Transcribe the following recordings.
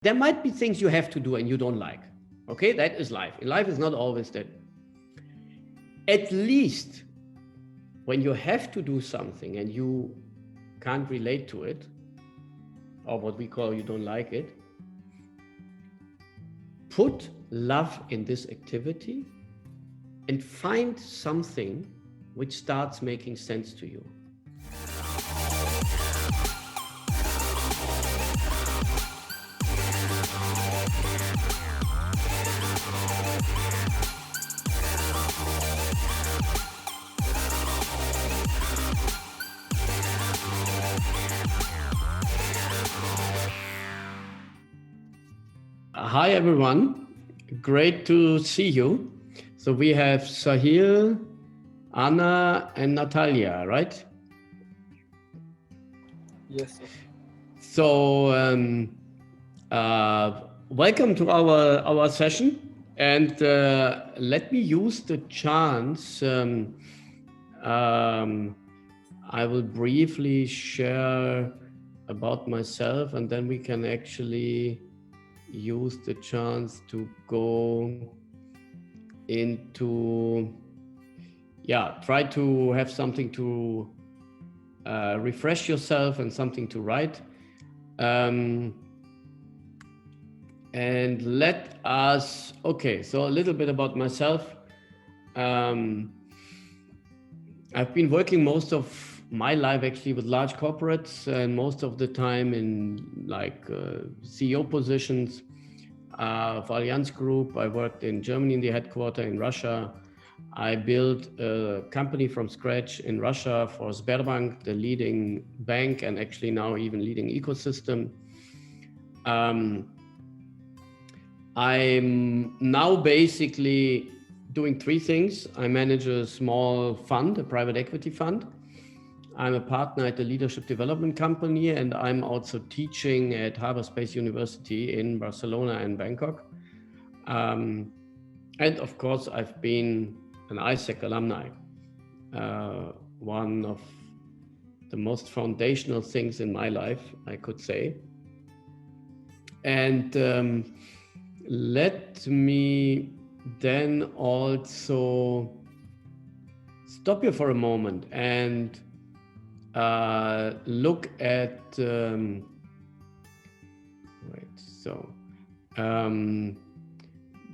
There might be things you have to do and you don't like. Okay, that is life. Life is not always that. At least when you have to do something and you can't relate to it, or what we call you don't like it, put love in this activity and find something which starts making sense to you. Hi everyone, great to see you. So we have Sahil, Anna and Natalia, right? Yes, sir. So welcome to our session, and let me use the chance. I will briefly share about myself, and then we can actually use the chance to go into, try to have something to refresh yourself and something to write. And let us, okay, so a little bit about myself. I've been working most of my life actually with large corporates, and most of the time in like CEO positions for Allianz Group. I worked in Germany in the headquarters, in Russia. I built a company from scratch in Russia for Sberbank, the leading bank, and actually now even leading ecosystem. I'm now basically doing three things. I manage a small fund, a private equity fund. I'm a partner at the leadership development company, and I'm also teaching at Space University in Barcelona and Bangkok. And of course, I've been an AIESEC alumni, one of the most foundational things in my life, I could say. And let me then also stop you for a moment and look at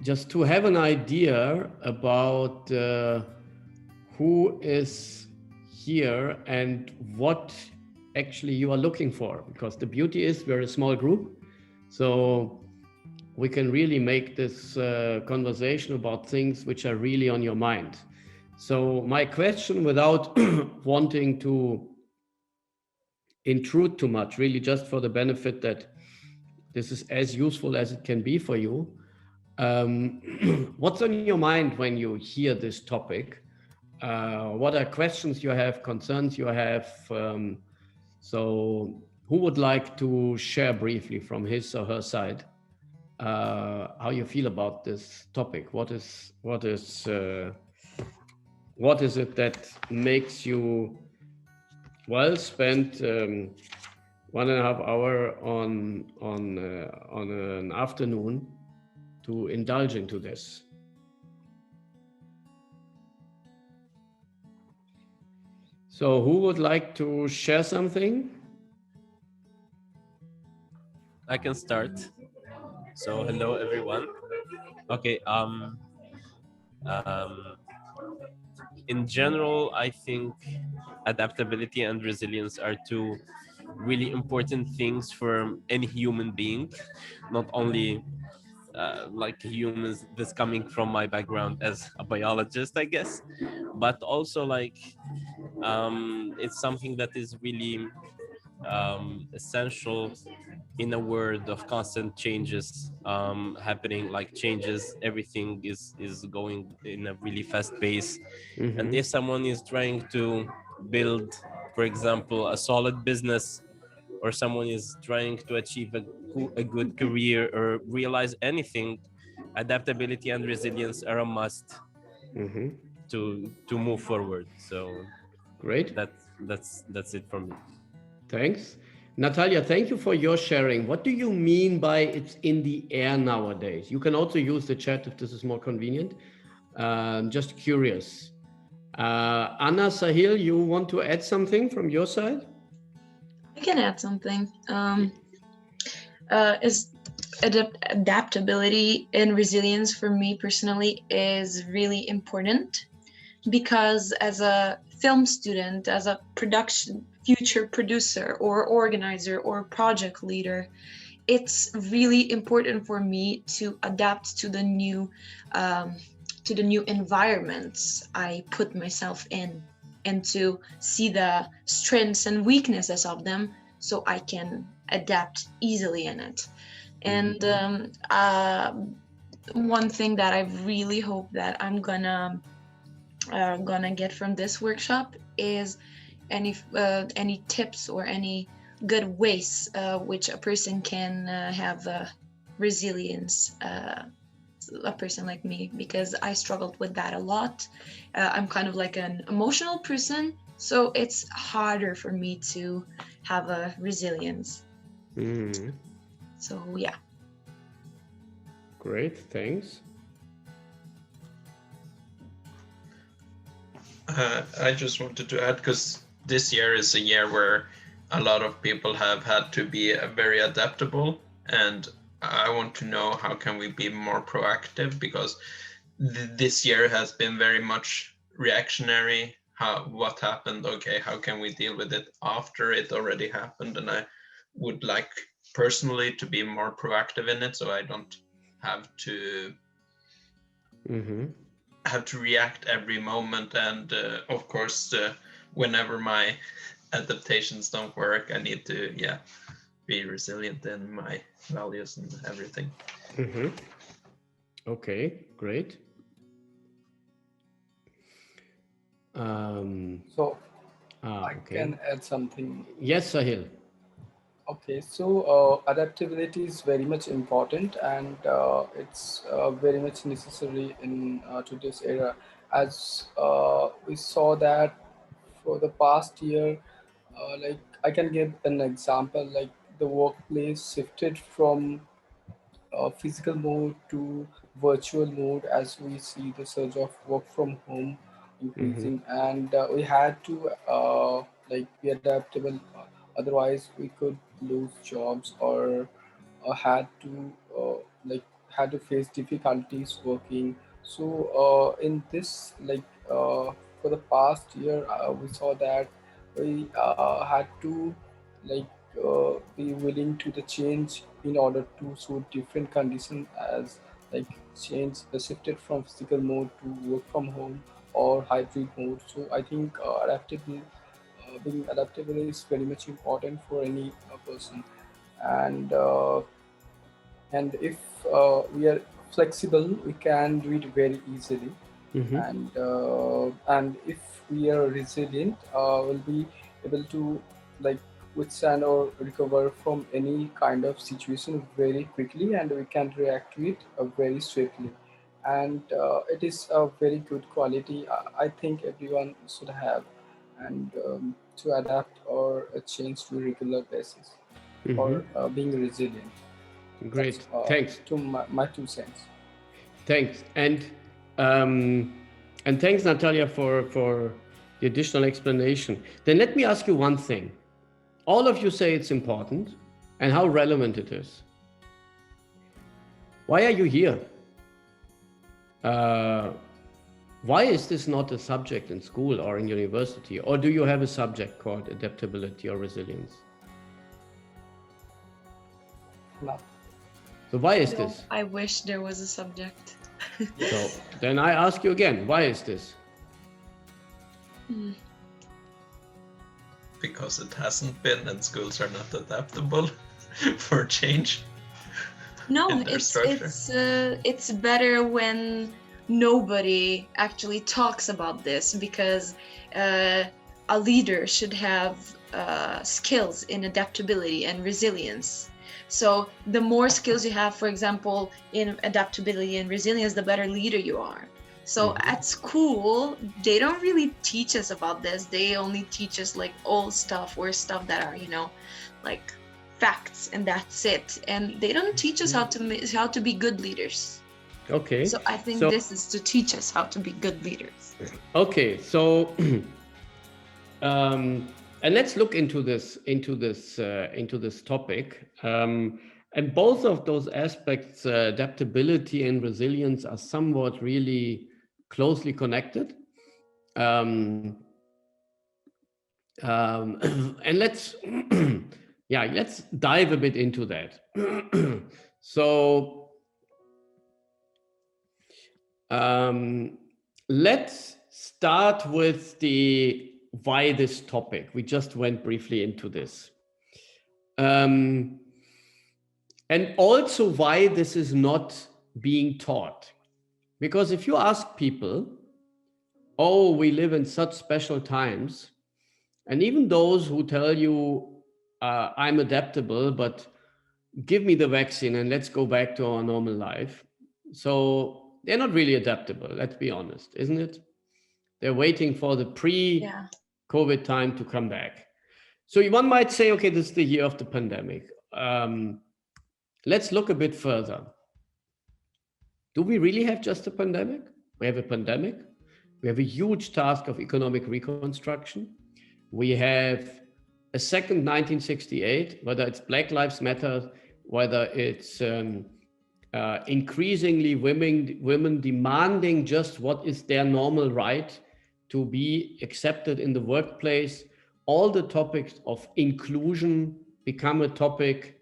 just to have an idea about who is here and what actually you are looking for, because the beauty is we're a small group, so we can really make this conversation about things which are really on your mind. So my question, without wanting to intrude too much, really just for the benefit that this is as useful as it can be for you. What's on your mind when you hear this topic? What are questions you have, concerns you have? So who would like to share briefly from his or her side how you feel about this topic? What is it that makes you spend 1.5 hours on an afternoon to indulge into this? So who would like to share something? I can start. So hello everyone. Okay, in general, I think adaptability and resilience are two really important things for any human being, not only like humans, this coming from my background as a biologist, I guess, but also like it's something that is really essential in a world of constant changes happening, like changes, everything is going in a really fast pace. Mm-hmm. And if someone is trying to build, for example, a solid business, or someone is trying to achieve a good career or realize anything, adaptability and resilience are a must Mm-hmm. to move forward. So Great. that's it from me. Thanks. Natalia, thank you for your sharing. What do you mean by it's in the air nowadays? You can also use the chat if this is more convenient. Just curious. Anna, Sahil, you want to add something from your side? I can add something. Is adaptability and resilience for me personally is really important, because as a film student, as a future producer or organizer or project leader, it's really important for me to adapt to the new environments I put myself in, and to see the strengths and weaknesses of them so I can adapt easily in it. And one thing that I really hope that I'm gonna get from this workshop is any tips or any good ways which a person can have resilience, a person like me, because I struggled with that a lot. I'm kind of like an emotional person, so it's harder for me to have a resilience. So yeah. Great, thanks. I just wanted to add, because this year is a year where a lot of people have had to be very adaptable, and I want to know how can we be more proactive, because this year has been very much reactionary. What happened? Okay, how can we deal with it after it already happened? And I would like personally to be more proactive in it, so I don't have to react every moment. And of course, whenever my adaptations don't work, I need to be resilient in my values and everything. Okay, great. So I can add something. Yes, Sahil. Okay, so adaptability is very much important, and it's very much necessary in today's era, as we saw that for the past year. Like, I can give an example, like the workplace shifted from physical mode to virtual mode, as we see the surge of work from home increasing, and we had to like be adaptable, otherwise we could lose jobs, or had to had to face difficulties working. So in this, like for the past year, we saw that we had to like be willing to the change in order to suit different conditions, as like change shifted from physical mode to work from home or hybrid mode. So I think being adaptable is very much important for any person, and if we are flexible, we can do it very easily. And if we are resilient, we'll be able to like withstand or recover from any kind of situation very quickly, and we can react to it very swiftly. And it is a very good quality, I think everyone should have, and to adapt or change to a regular basis, or being resilient. Great, thanks. To my 2 cents. Thanks, and thanks, Natalia, for the additional explanation. Then let me ask you one thing. All of you say it's important and how relevant it is. Why are you here? Why is this not a subject in school or in university? Or do you have a subject called adaptability or resilience? No. So why is this? I wish there was a subject. So then I ask you again, why is this? Because it hasn't been, and schools are not adaptable for change. No, it's better when nobody actually talks about this, because a leader should have skills in adaptability and resilience. So the more skills you have, for example, in adaptability and resilience, the better leader you are. So at school, they don't really teach us about this. They only teach us like old stuff or stuff that are, like facts, and that's it. And they don't teach us how to be good leaders. Okay. So I think this is to teach us how to be good leaders. Okay, so and let's look into this topic. And both of those aspects, adaptability and resilience, are somewhat really closely connected. And let's let's dive a bit into that. So let's start with the why this topic. We just went briefly into this. And also why this is not being taught. Because if you ask people, oh, we live in such special times, and even those who tell you, I'm adaptable, but give me the vaccine and let's go back to our normal life. So they're not really adaptable, let's be honest, isn't it? They're waiting for the pre-COVID time to come back. So one might say, okay, this is the year of the pandemic. Let's look a bit further. Do we really have just a pandemic? We have a pandemic. We have a huge task of economic reconstruction. We have a second 1968, whether it's Black Lives Matter, whether it's increasingly women demanding just what is their normal right to be accepted in the workplace. All the topics of inclusion become a topic.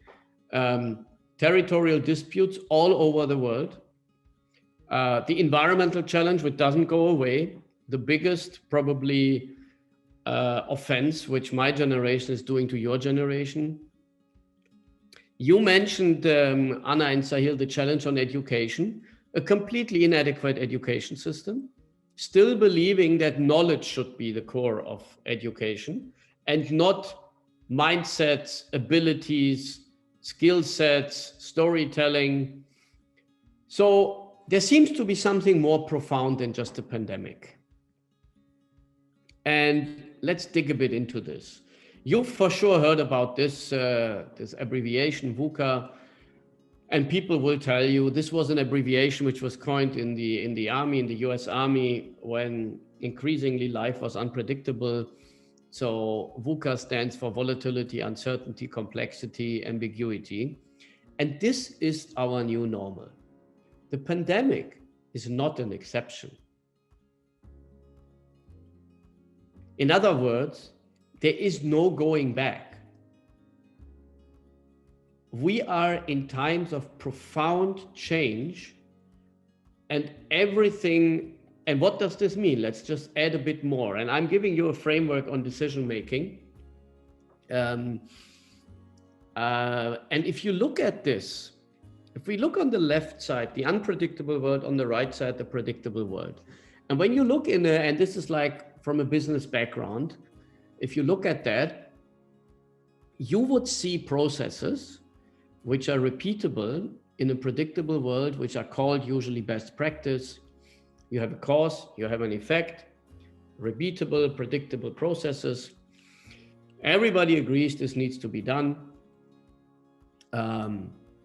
Territorial disputes all over the world. The environmental challenge, which doesn't go away. The biggest probably offense which my generation is doing to your generation. You mentioned, Anna and Sahil, the challenge on education, a completely inadequate education system, still believing that knowledge should be the core of education and not mindsets, abilities, skill sets, storytelling. So there seems to be something more profound than just a pandemic. And let's dig a bit into this. You've for sure heard about this abbreviation, VUCA, and people will tell you this was an abbreviation which was coined in the army, in the US Army, when increasingly life was unpredictable. So VUCA stands for volatility, uncertainty, complexity, ambiguity. And this is our new normal. The pandemic is not an exception. In other words, there is no going back. We are in times of profound change, and everything. And what does this mean? Let's just add a bit more. And I'm giving you a framework on decision making. And if you look at this, if we look on the left side, the unpredictable world, on the right side, the predictable world. And when you look and this is like from a business background, if you look at that, you would see processes which are repeatable in a predictable world, which are called usually best practice. You have a cause, you have an effect, repeatable, predictable processes. Everybody agrees this needs to be done.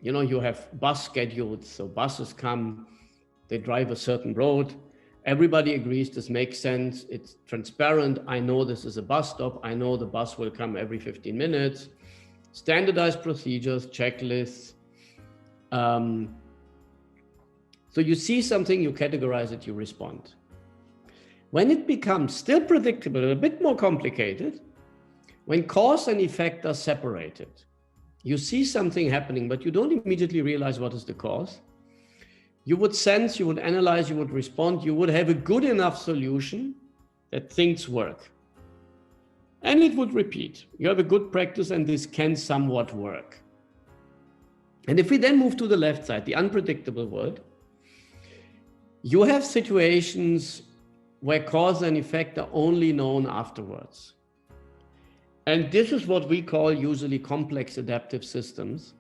You have bus schedules, so buses come, they drive a certain road. Everybody agrees this makes sense. It's transparent. I know this is a bus stop. I know the bus will come every 15 minutes. Standardized procedures, checklists. So you see something, you categorize it, you respond. When it becomes still predictable, a bit more complicated, when cause and effect are separated, you see something happening, but you don't immediately realize what is the cause. You would sense, you would analyze, you would respond, you would have a good enough solution that things work. And it would repeat. You have a good practice and this can somewhat work. And if we then move to the left side, the unpredictable world, you have situations where cause and effect are only known afterwards. And this is what we call usually complex adaptive systems.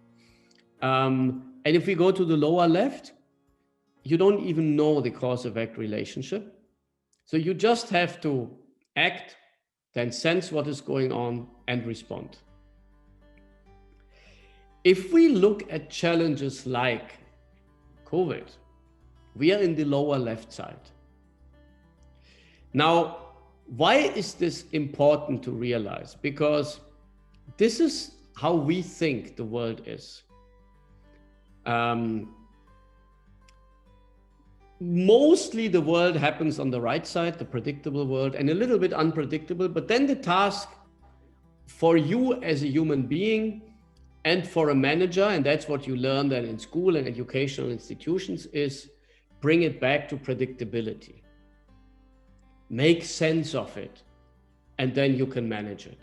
And if we go to the lower left, you don't even know the cause-effect relationship. So you just have to act, then sense what is going on and respond. If we look at challenges like COVID, we are in the lower left side. Now, why is this important to realize? Because this is how we think the world is. Mostly the world happens on the right side, the predictable world, and a little bit unpredictable. But then the task for you as a human being and for a manager, and that's what you learn then in school and educational institutions, is bring it back to predictability. Make sense of it, and then you can manage it.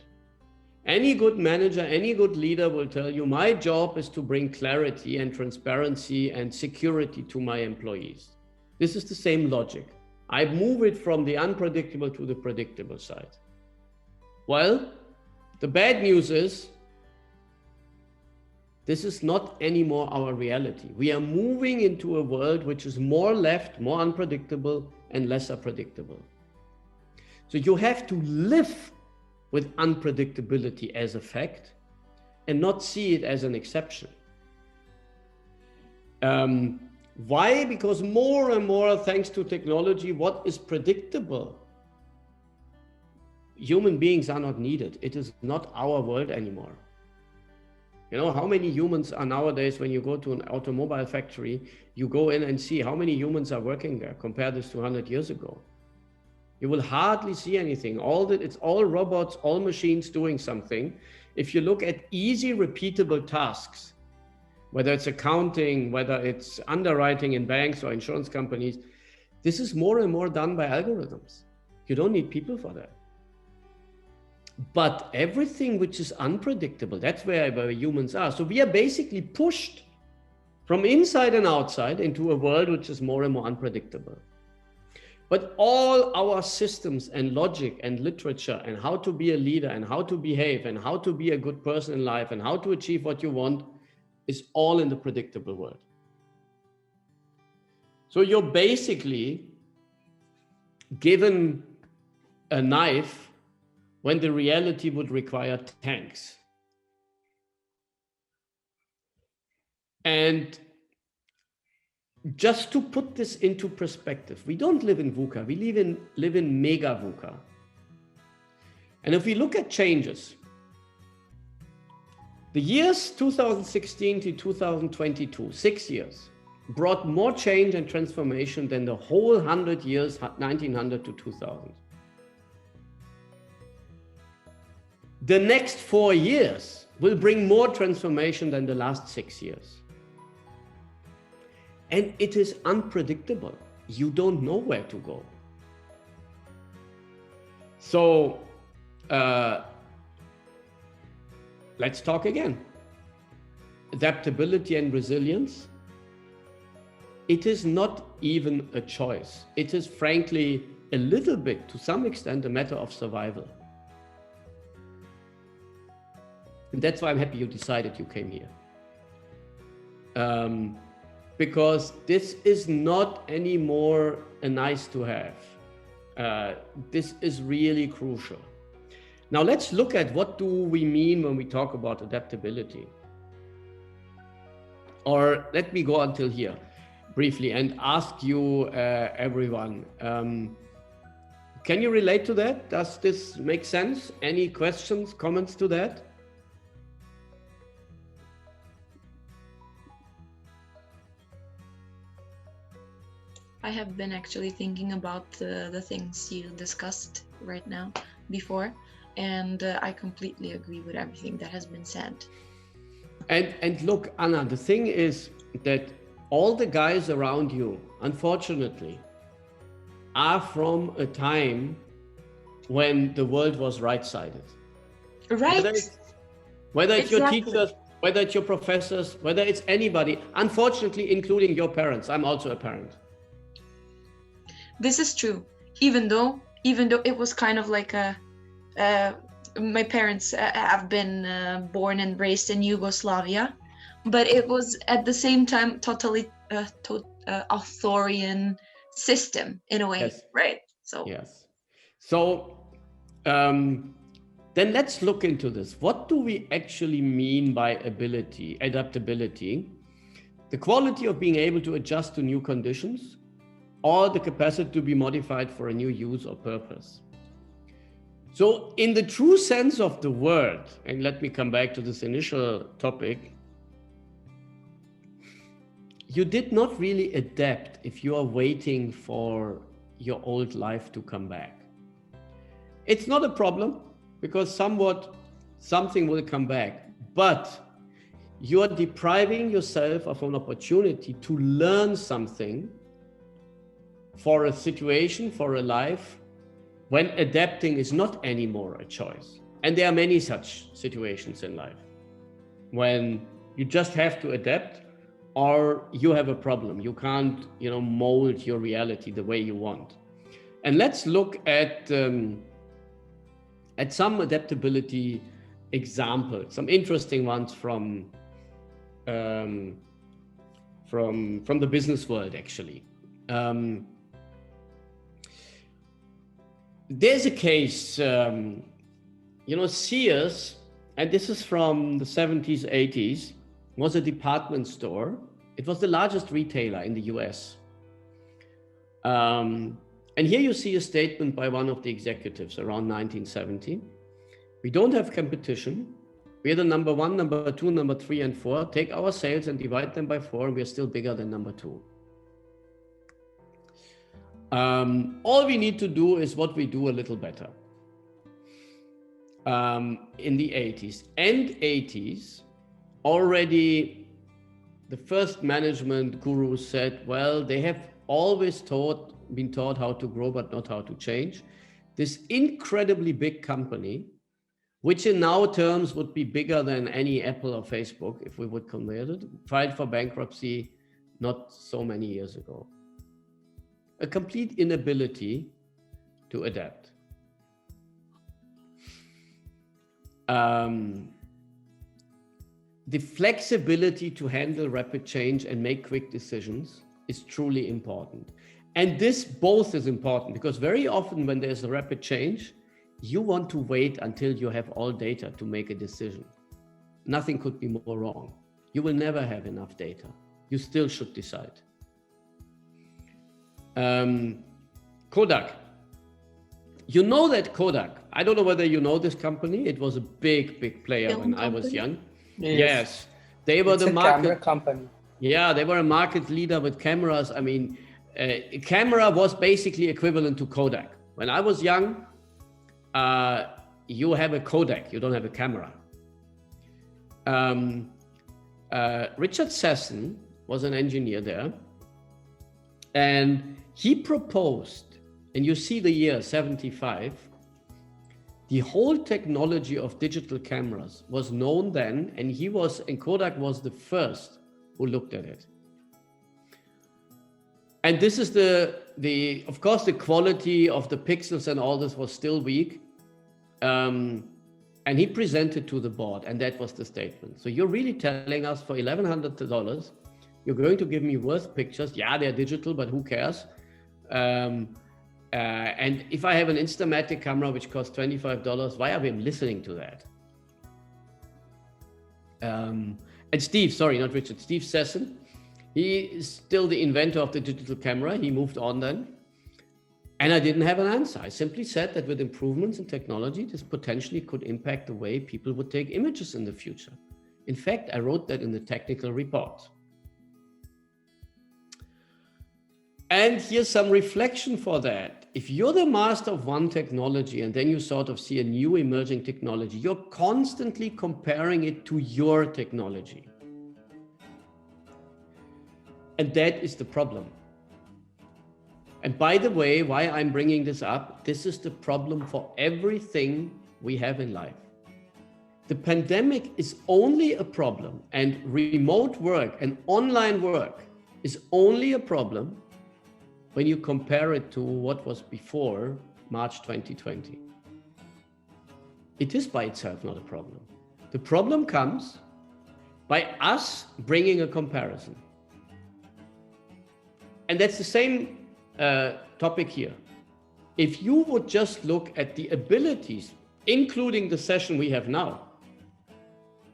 Any good manager, any good leader will tell you, my job is to bring clarity and transparency and security to my employees. This is the same logic. I move it from the unpredictable to the predictable side. Well, the bad news is, this is not anymore our reality. We are moving into a world which is more left, more unpredictable, and lesser predictable. So you have to live with unpredictability as a fact and not see it as an exception. Why? Because more and more, thanks to technology, what is predictable? Human beings are not needed. It is not our world anymore. You know, how many humans are nowadays, when you go to an automobile factory, you go in and see how many humans are working there. Compare this to 100 years ago. You will hardly see anything. It's all robots, all machines doing something. If you look at easy, repeatable tasks, whether it's accounting, whether it's underwriting in banks or insurance companies, this is more and more done by algorithms. You don't need people for that. But everything which is unpredictable, that's where humans are. So we are basically pushed from inside and outside into a world which is more and more unpredictable. But all our systems and logic and literature and how to be a leader and how to behave and how to be a good person in life and how to achieve what you want is all in the predictable world. So you're basically given a knife when the reality would require tanks. And just to put this into perspective, we don't live in VUCA, we live in mega VUCA. And if we look at changes, the years 2016 to 2022, 6 years, brought more change and transformation than the whole 100 years, 1900 to 2000. The next 4 years will bring more transformation than the last 6 years. And it is unpredictable. You don't know where to go. So let's talk again. Adaptability and resilience. It is not even a choice. It is frankly a little bit, to some extent, a matter of survival. And that's why I'm happy you decided you came here. Because this is not anymore a nice to have. This is really crucial. Now let's look at what do we mean when we talk about adaptability. Or let me go until here briefly and ask you, everyone, can you relate to that? Does this make sense? Any questions, comments to that? I have been actually thinking about the things you discussed right now before, and I completely agree with everything that has been said. And look, Anna, the thing is that all the guys around you, unfortunately, are from a time when the world was right-sided. Right. Whether it's Exactly. your teachers, whether it's your professors, whether it's anybody, unfortunately, including your parents. I'm also a parent. This is true. Even though it was kind of like my parents have been born and raised in Yugoslavia, but it was at the same time authoritarian system in a way, Yes. right? So Yes. So then let's look into this. What do we actually mean by adaptability? The quality of being able to adjust to new conditions, or the capacity to be modified for a new use or purpose. So in the true sense of the word, and let me come back to this initial topic, you did not really adapt if you are waiting for your old life to come back. It's not a problem, because something will come back, but you are depriving yourself of an opportunity to learn something for a situation, for a life, when adapting is not anymore a choice. And there are many such situations in life when you just have to adapt, or you have a problem. You can't, mold your reality the way you want. And let's look at some adaptability examples, some interesting ones from the business world, actually. There's a case, Sears, and this is from the 70s, 80s, was a department store. It was the largest retailer in the US. And here you see a statement by one of the executives around 1970. We don't have competition. We are the number 1, number 2, number 3, and 4. Take our sales and divide them by 4, and we are still bigger than number 2. All we need to do is what we do a little better. In the 80s and 80s, already the first management gurus said, well, they have always been taught how to grow, but not how to change. This incredibly big company, which in now terms would be bigger than any Apple or Facebook, if we would convert it, filed for bankruptcy not so many years ago. A complete inability to adapt. The flexibility to handle rapid change and make quick decisions is truly important. And this both is important, because very often when there's a rapid change, you want to wait until you have all data to make a decision. Nothing could be more wrong. You will never have enough data. You still should decide. Kodak. You know that Kodak, I don't know whether you know this company. It was a big player Film when I was company? young. Yes. Yes. They were It's the a market. camera company. Yeah, they were a market leader with cameras. I mean, a camera was basically equivalent to Kodak. When I was young, you have a Kodak, you don't have a camera. Richard Sasson was an engineer there, and he proposed, and you see the year 75, the whole technology of digital cameras was known then, and Kodak was the first who looked at it. And this is of course, the quality of the pixels and all this was still weak. And he presented to the board, and that was the statement. So you're really telling us for $1,100, you're going to give me worse pictures. Yeah, they're digital, but who cares? And if I have an Instamatic camera, which costs $25, why are we listening to that? And Steve Sasson, he is still the inventor of the digital camera. He moved on then. And I didn't have an answer. I simply said that with improvements in technology, this potentially could impact the way people would take images in the future. In fact, I wrote that in the technical report. And here's some reflection for that. If you're the master of one technology and then you sort of see a new emerging technology, you're constantly comparing it to your technology. And that is the problem. And by the way, why I'm bringing this up, this is the problem for everything we have in life. The pandemic is only a problem, and remote work and online work is only a problem when you compare it to what was before March 2020. It is by itself not a problem. The problem comes by us bringing a comparison. And that's the same topic here. If you would just look at the abilities, including the session we have now,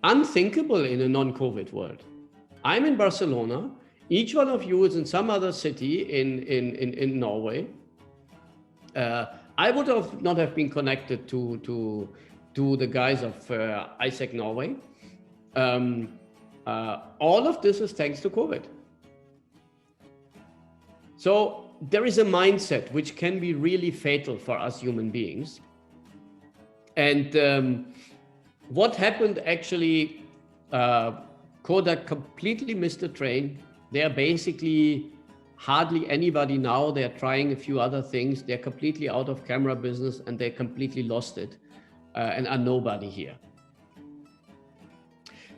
unthinkable in a non-COVID world. I'm in Barcelona. Each one of you is in some other city in Norway. I would not have been connected to the guys of AIESEC Norway. All of this is thanks to COVID. So there is a mindset which can be really fatal for us human beings. And what happened actually, Kodak completely missed the train. They are basically hardly anybody now. They're trying a few other things. They're completely out of camera business and they completely lost it and are nobody here.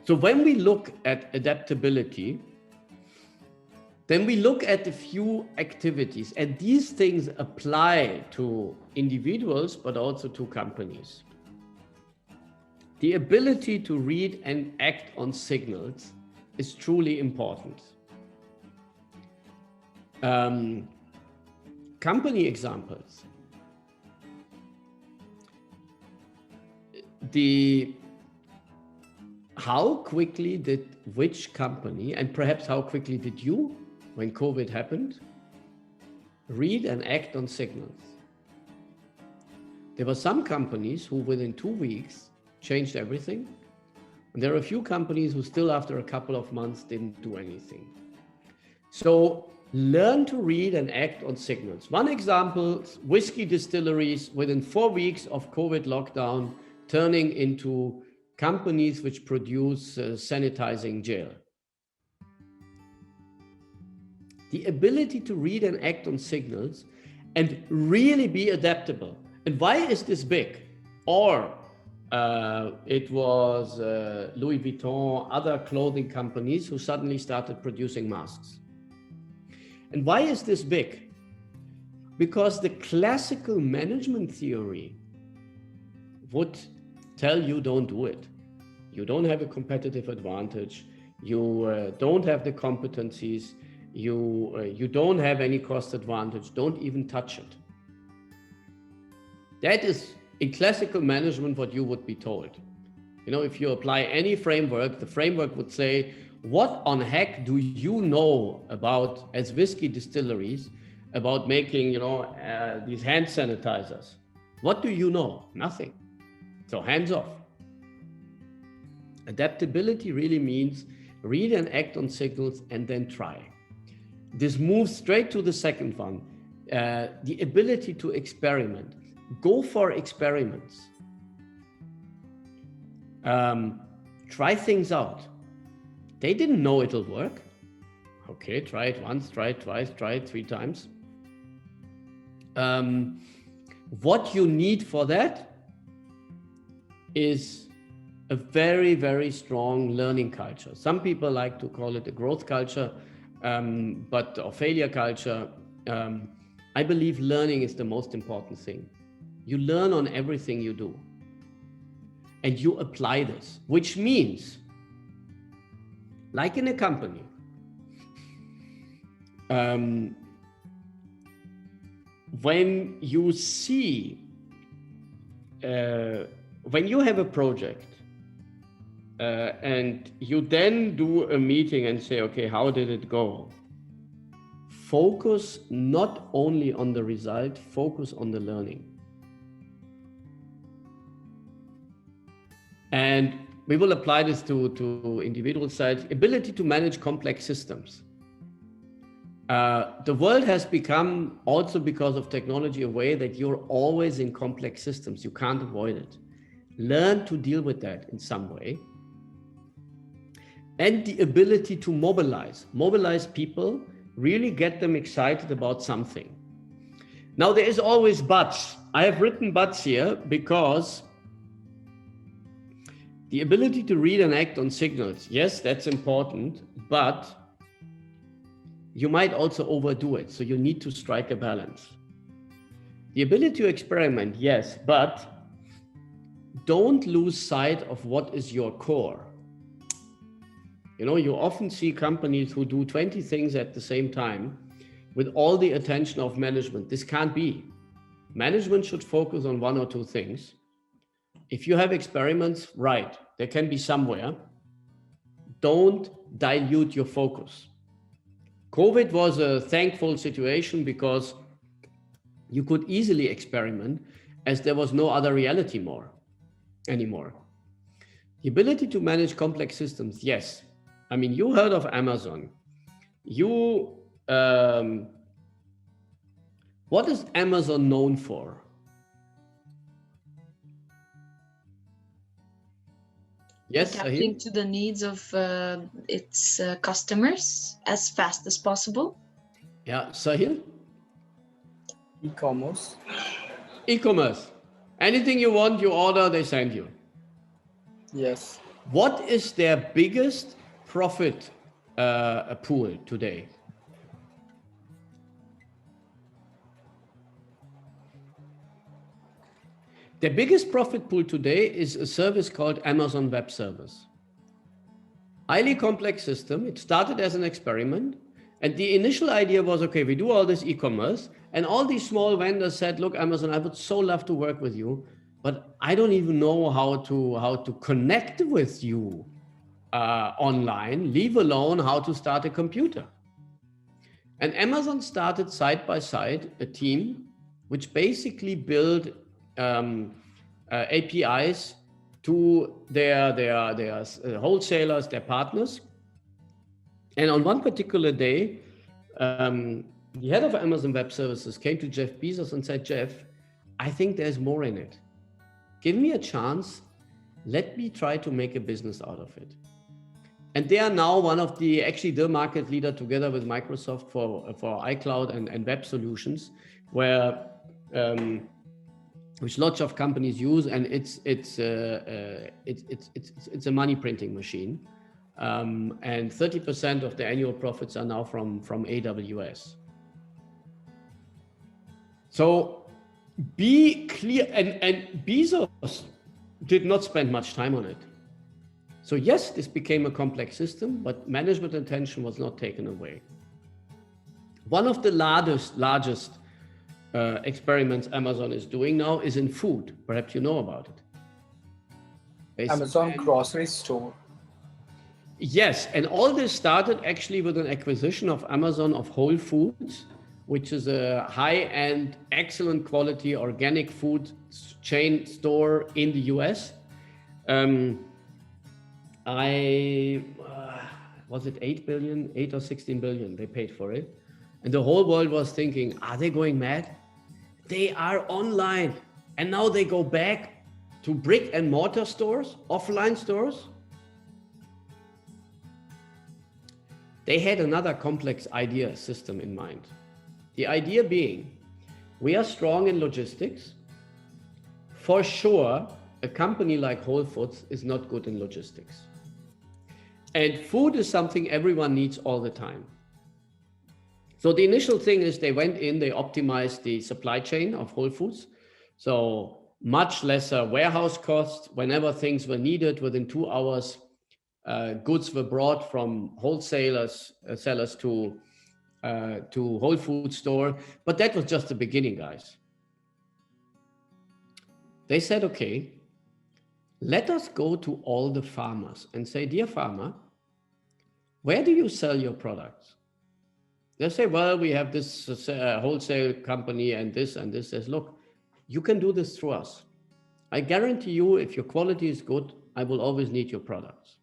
So when we look at adaptability, then we look at a few activities, and these things apply to individuals, but also to companies. The ability to read and act on signals is truly important. Company examples. How quickly did which company, and perhaps how quickly did you, when COVID happened, read and act on signals? There were some companies who within 2 weeks changed everything. And there are a few companies who still after a couple of months didn't do anything. So learn to read and act on signals. One example, whiskey distilleries within 4 weeks of COVID lockdown turning into companies which produce sanitizing gel. The ability to read and act on signals and really be adaptable. And why is this big? Or it was Louis Vuitton, other clothing companies who suddenly started producing masks. And why is this big? Because the classical management theory would tell you don't do it. You don't have a competitive advantage. You don't have the competencies. You don't have any cost advantage. Don't even touch it. That is in classical management what you would be told. You know, if you apply any framework, the framework would say, what on heck do you know about, as whiskey distilleries, about making, these hand sanitizers? What do you know? Nothing. So hands off. Adaptability really means read and act on signals and then try. This moves straight to the second one, the ability to experiment. Go for experiments. Try things out. They didn't know it'll work. Okay, try it once, try it twice, try it 3 times. What you need for that is a very, very strong learning culture. Some people like to call it a growth culture, or failure culture. I believe learning is the most important thing. You learn on everything you do. And you apply this, which means, like in a company, when you see, when you have a project and you then do a meeting and say, okay, how did it go? Focus not only on the result, focus on the learning. And we will apply this to individual sides. Ability to manage complex systems. The world has become, also because of technology, a way that you're always in complex systems. You can't avoid it. Learn to deal with that in some way. And the ability to mobilize people, really get them excited about something. Now there is always buts. I have written buts here because the ability to read and act on signals, yes, that's important, but you might also overdo it. So you need to strike a balance. The ability to experiment, yes, but don't lose sight of what is your core. You know, you often see companies who do 20 things at the same time, with all the attention of management. This can't be. Management should focus on one or two things. If you have experiments, right, they can be somewhere. Don't dilute your focus. COVID was a thankful situation because you could easily experiment as there was no other reality anymore. The ability to manage complex systems, yes. I mean, you heard of Amazon. What is Amazon known for? Yes, Adapting to the needs of its customers as fast as possible. Yeah, Sahil? E-commerce. E-commerce. Anything you want, you order, they send you. Yes. What is their biggest profit pool today? The biggest profit pool today is a service called Amazon Web Service. Highly complex system. It started as an experiment. And the initial idea was, okay, we do all this e-commerce. And all these small vendors said, look, Amazon, I would so love to work with you, but I don't even know how to connect with you online, leave alone how to start a computer. And Amazon started side by side a team which basically built APIs to their wholesalers, their partners. And on one particular day, the head of Amazon Web Services came to Jeff Bezos and said, Jeff, I think there's more in it. Give me a chance. Let me try to make a business out of it. And they are now one of actually the market leader together with Microsoft for iCloud and web solutions, which lots of companies use, and it's a money printing machine, and 30% of the annual profits are now from AWS. So be clear, and Bezos did not spend much time on it. So yes, this became a complex system, but management attention was not taken away. One of the largest experiments Amazon is doing now is in food. Perhaps you know about it. Amazon grocery store. Yes, and all this started actually with an acquisition of Amazon of Whole Foods, which is a high-end, excellent quality organic food chain store in the US. Was it 8 or 16 billion they paid for it? And the whole world was thinking, are they going mad? They are online. And now they go back to brick and mortar stores, offline stores. They had another complex idea system in mind. The idea being, we are strong in logistics. For sure, a company like Whole Foods is not good in logistics. And food is something everyone needs all the time. So the initial thing is they went in, they optimized the supply chain of Whole Foods. So much lesser warehouse costs. Whenever things were needed, within 2 hours, goods were brought from wholesalers, sellers to Whole Foods store. But that was just the beginning, guys. They said, okay, let us go to all the farmers and say, dear farmer, where do you sell your products? They say, well, we have this wholesale company and this says, look, you can do this through us. I guarantee you, if your quality is good, I will always need your products.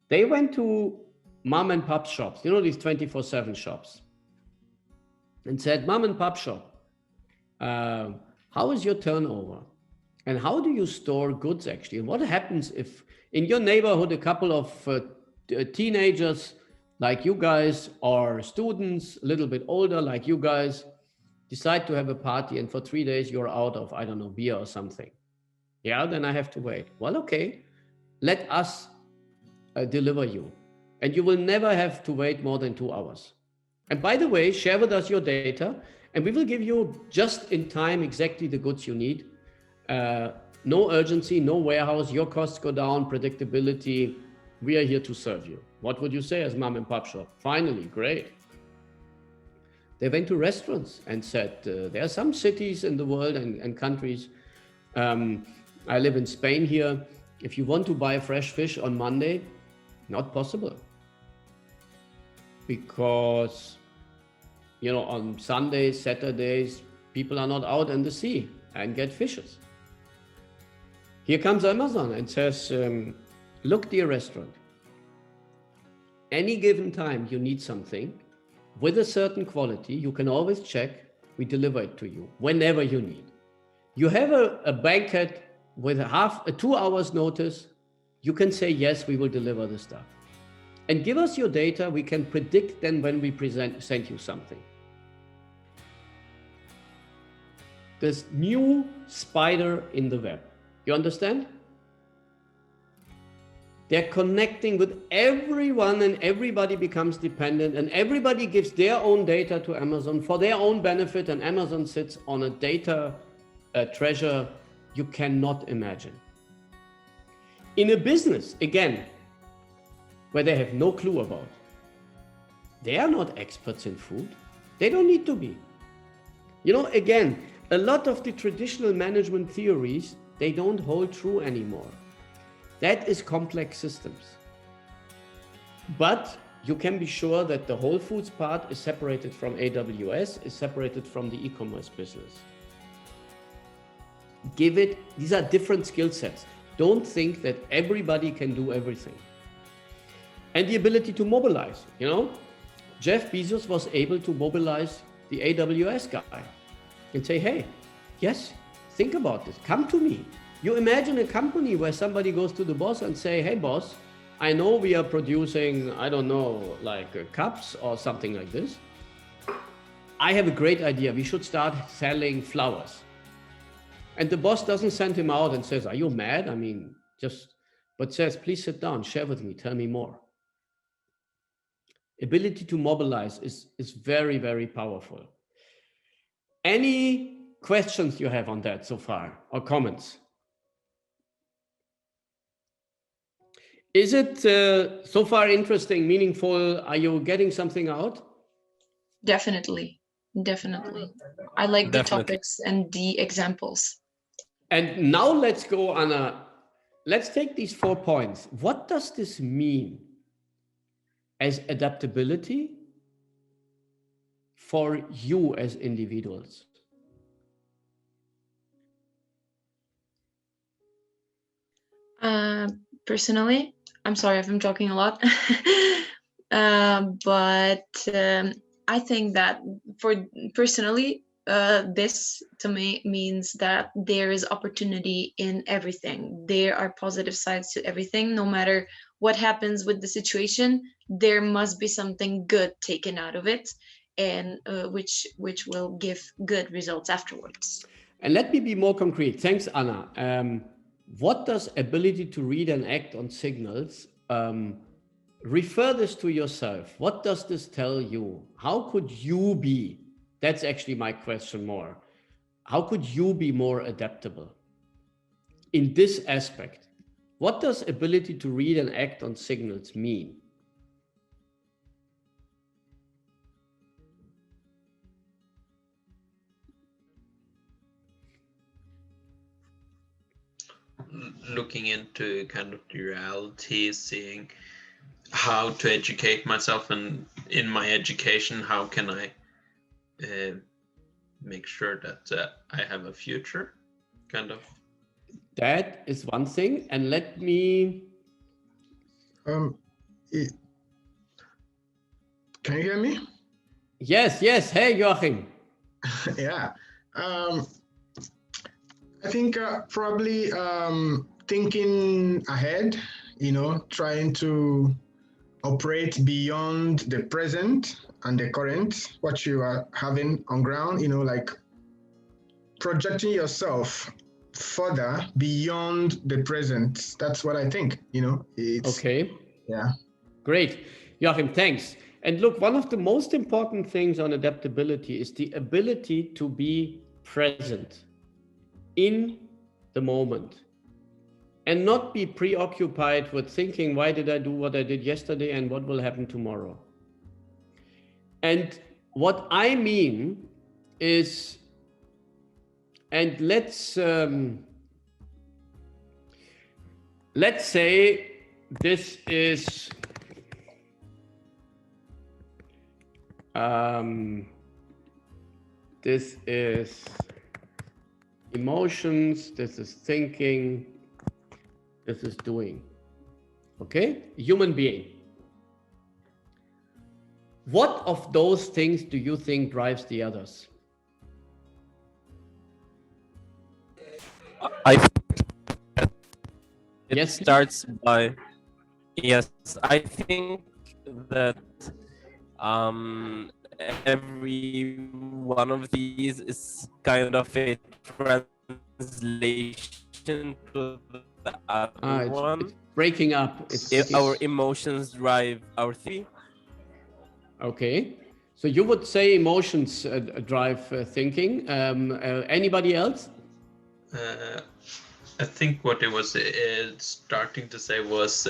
They went to mom and pop shops, you know, these 24/7 shops, and said, mom and pop shop, how is your turnover? And how do you store goods actually? And what happens if in your neighborhood, a couple of teenagers like you guys, or students a little bit older like you guys, decide to have a party and for 3 days you're out of, I don't know, beer or something. Yeah, then I have to wait. Well, okay, let us deliver you. And you will never have to wait more than 2 hours. And by the way, share with us your data and we will give you just in time exactly the goods you need. No urgency, no warehouse, your costs go down, predictability. We are here to serve you. What would you say as mom and pop shop? Finally, great. They went to restaurants and said, there are some cities in the world and countries. I live in Spain here. If you want to buy fresh fish on Monday, not possible. Because, on Sundays, Saturdays, people are not out in the sea and get fishes. Here comes Amazon and says, look, dear restaurant, any given time you need something with a certain quality, you can always check, we deliver it to you whenever you need. You have a banquet with 2 hours notice, you can say, yes, we will deliver the stuff. And give us your data, we can predict then when we send you something. This new spider in the web, you understand? They're connecting with everyone and everybody becomes dependent and everybody gives their own data to Amazon for their own benefit, and Amazon sits on a data treasure you cannot imagine. In a business, again, where they have no clue about, they are not experts in food. They don't need to be. Again, a lot of the traditional management theories, they don't hold true anymore. That is complex systems. But you can be sure that the Whole Foods part is separated from AWS, is separated from the e-commerce business. These are different skill sets. Don't think that everybody can do everything. And the ability to mobilize, Jeff Bezos was able to mobilize the AWS guy and say, hey, yes, think about this, come to me. You imagine a company where somebody goes to the boss and say, hey boss, I know we are producing, I don't know, like cups or something like this. I have a great idea. We should start selling flowers. And the boss doesn't send him out and says, are you mad? But says, please sit down, share with me, tell me more. Ability to mobilize is very, very powerful. Any questions you have on that so far or comments? Is it so far interesting, meaningful? Are you getting something out? Definitely. I like the topics and the examples. And now let's go, Anna. Let's take these 4 points. What does this mean as adaptability for you as individuals? Personally, I'm sorry if I'm talking a lot, but I think that personally, this to me means that there is opportunity in everything. There are positive sides to everything. No matter what happens with the situation, there must be something good taken out of it, and which will give good results afterwards. And let me be more concrete. Thanks, Anna. What does ability to read and act on signals? Refer this to yourself. What does this tell you? How could you be? That's actually my question more. How could you be more adaptable in this aspect? What does ability to read and act on signals mean? Looking into kind of the reality, seeing how to educate myself, and in my education, how can I make sure that I have a future, kind of. That is one thing. And let me... Can you hear me? Yes. Hey, Joachim. Yeah. I think probably thinking ahead, trying to operate beyond the present and the current, what you are having on ground, like projecting yourself further beyond the present. That's what I think, Okay. Yeah. Great. Joachim, thanks. And look, one of the most important things on adaptability is the ability to be present in the moment and not be preoccupied with thinking, why did I do what I did yesterday and what will happen tomorrow? And what I mean is, and let's say this is emotions, this is thinking, this is doing. Okay, human being. What of those things do you think drives the others? I think it Yes, starts by, yes, I think that every one of these is kind of a translation to the other one. it's breaking up. Our emotions drive our theory. Okay, so you would say emotions drive thinking. Anybody else? I think what it was starting to say was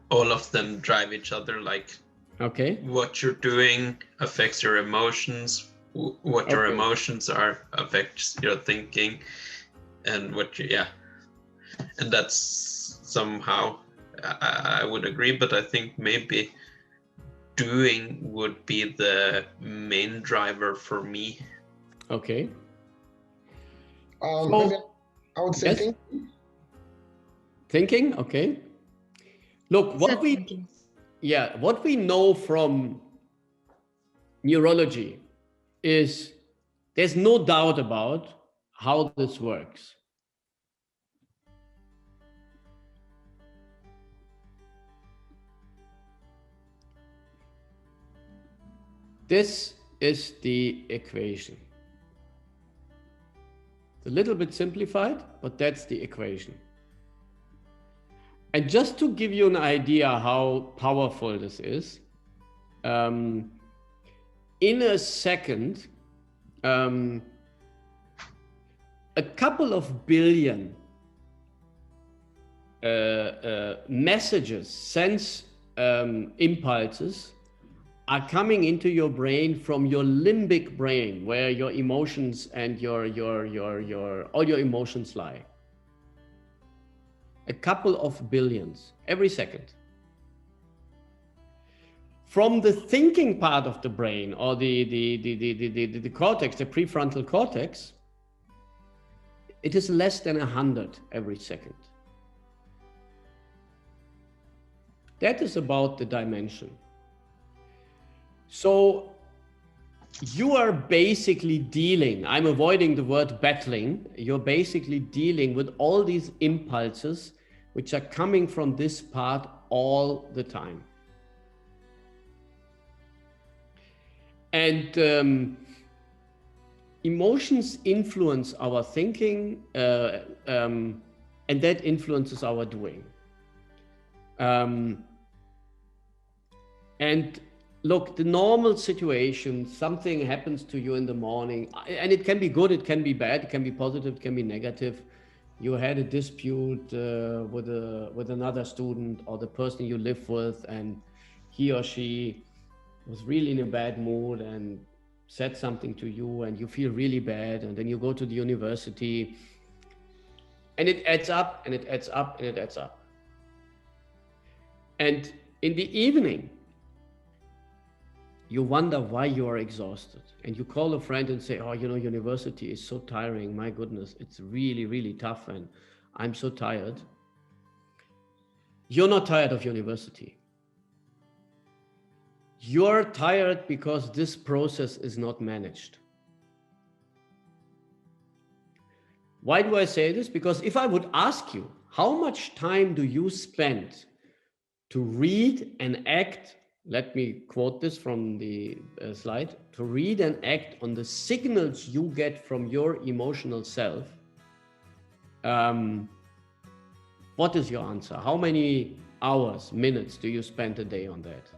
all of them drive each other. Like, okay, what you're doing affects your emotions. What your emotions are affects your thinking, and what you and that's somehow I would agree. But I think maybe doing would be the main driver for me. Okay. Maybe I would say yes. Thinking. Okay. Look, what we know from neurology is there's no doubt about how this works. This is the equation. It's a little bit simplified, but that's the equation. And just to give you an idea how powerful this is, in a second, a couple of billion messages, sense impulses are coming into your brain from your limbic brain, where your emotions and all your emotions lie. A couple of billions every second. From the thinking part of the brain, or the cortex, the prefrontal cortex, it is less than 100 every second. That is about the dimension. So you are basically dealing, I'm avoiding the word battling, you're basically dealing with all these impulses which are coming from this part all the time. And emotions influence our thinking, and that influences our doing. And look, the normal situation, something happens to you in the morning, and it can be good, it can be bad, it can be positive, it can be negative. You had a dispute with another student or the person you live with, and he or she was really in a bad mood and said something to you, and you feel really bad, and then you go to the university, and it adds up, and it adds up, and it adds up. And in the evening, you wonder why you are exhausted, and you call a friend and say, oh, you know, university is so tiring. My goodness, it's really, really tough, and I'm so tired. You're not tired of university. You're tired because this process is not managed. Why do I say this? Because if I would ask you, how much time do you spend to read and act, let me quote this from the slide, to read and act on the signals you get from your emotional self, what is your answer? How many hours, minutes do you spend a day on that?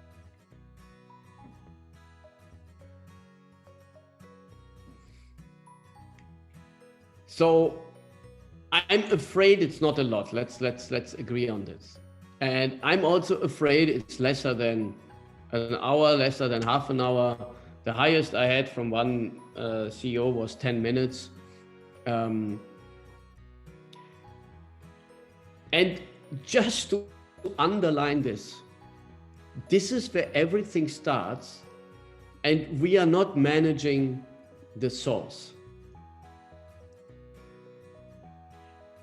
So I'm afraid it's not a lot. Let's agree on this. And I'm also afraid it's lesser than an hour, lesser than half an hour. The highest I had from one CEO was 10 minutes. And just to underline this is where everything starts, and we are not managing the source.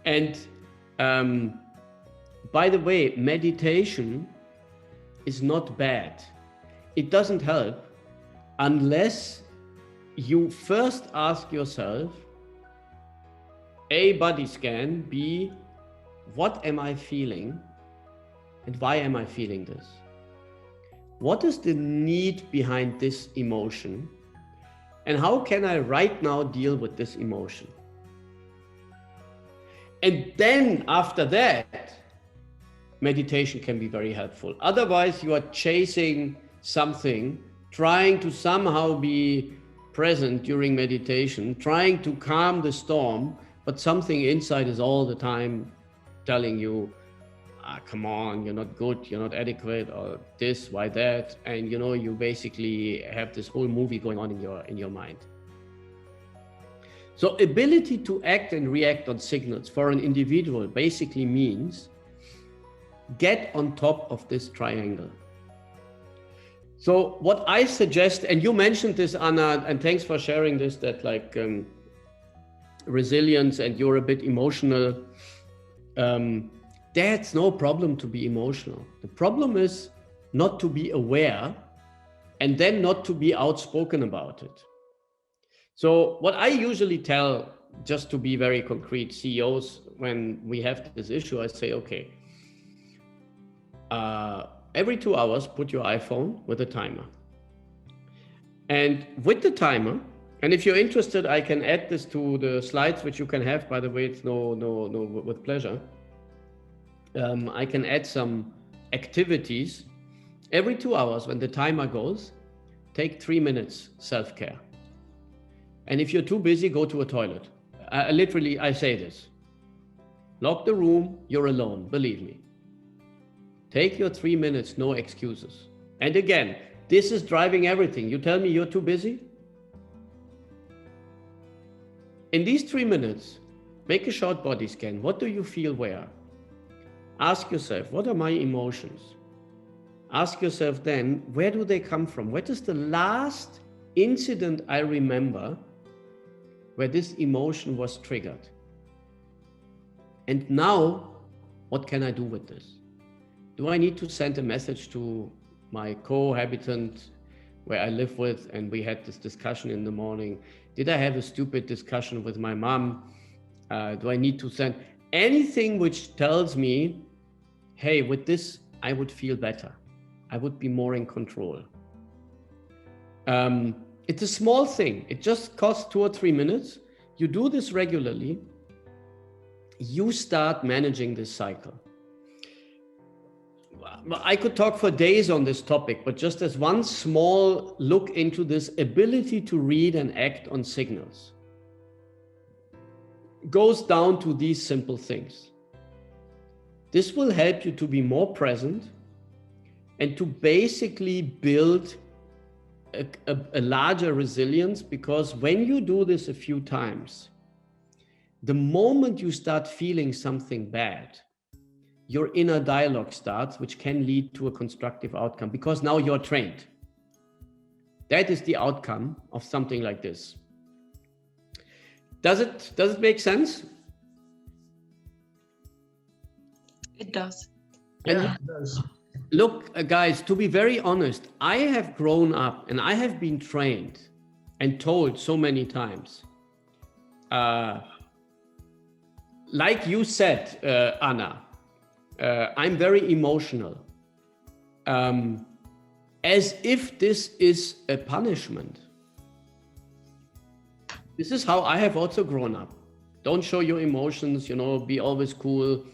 And by the way, meditation is not bad. It doesn't help unless you first ask yourself, A, body scan, B, what am I feeling and why am I feeling this? What is the need behind this emotion? And how can I right now deal with this emotion? And then after that, meditation can be very helpful. Otherwise, you are chasing something, trying to somehow be present during meditation, trying to calm the storm, but something inside is all the time telling you, come on, you're not good, you're not adequate, or this, why that, and you basically have this whole movie going on in your mind. So ability to act and react on signals for an individual basically means get on top of this triangle. So what I suggest, and you mentioned this, Anna, and thanks for sharing this, that like resilience and you're a bit emotional. That's no problem to be emotional. The problem is not to be aware and then not to be outspoken about it. So what I usually tell, just to be very concrete, CEOs, when we have this issue, I say, okay, every 2 hours, put your iPhone with a timer. And with the timer, and if you're interested, I can add this to the slides, which you can have, by the way, it's no, with pleasure. I can add some activities. Every 2 hours, when the timer goes, take 3 minutes self-care. And if you're too busy, go to a toilet. Literally, I say this. Lock the room, you're alone, believe me. Take your 3 minutes, no excuses. And again, this is driving everything. You tell me you're too busy? In these 3 minutes, make a short body scan. What do you feel where? Ask yourself, what are my emotions? Ask yourself then, where do they come from? What is the last incident I remember where this emotion was triggered? And now, what can I do with this? Do I need to send a message to my cohabitant where I live with, and we had this discussion in the morning? Did I have a stupid discussion with my mom? Do I need to send anything which tells me, hey, with this, I would feel better. I would be more in control. It's a small thing. It just costs 2 or 3 minutes. You do this regularly. You start managing this cycle. I could talk for days on this topic, but just as one small look into this ability to read and act on signals goes down to these simple things. This will help you to be more present and to basically build a larger resilience, because when you do this a few times, the moment you start feeling something bad, your inner dialogue starts, which can lead to a constructive outcome, because now you're trained. That is the outcome of something like this. Does it make sense? It does. Yeah, it does. Look, guys, to be very honest, I have grown up and I have been trained and told so many times, like you said, Anna, I'm very emotional, as if this is a punishment. This is how I have also grown up. Don't show your emotions, be always cool,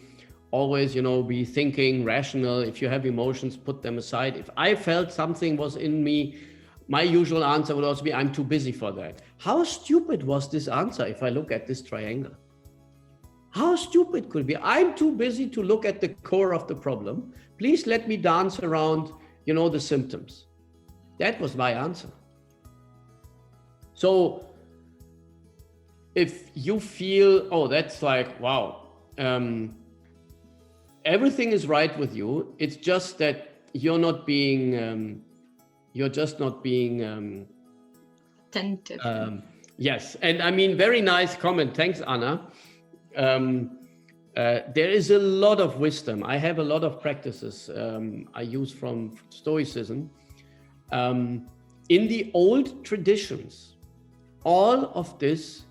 always, be thinking rational. If you have emotions, put them aside. If I felt something was in me, my usual answer would also be, I'm too busy for that. How stupid was this answer if I look at this triangle? How stupid could it be? I'm too busy to look at the core of the problem. Please let me dance around, the symptoms. That was my answer. So if you feel, oh, that's like, wow, everything is right with you. It's just that you're not being, you're just not being, Attentive. yes. And I mean, very nice comment. Thanks, Anna. There is a lot of wisdom. I have a lot of practices I use from Stoicism. In the old traditions, all of this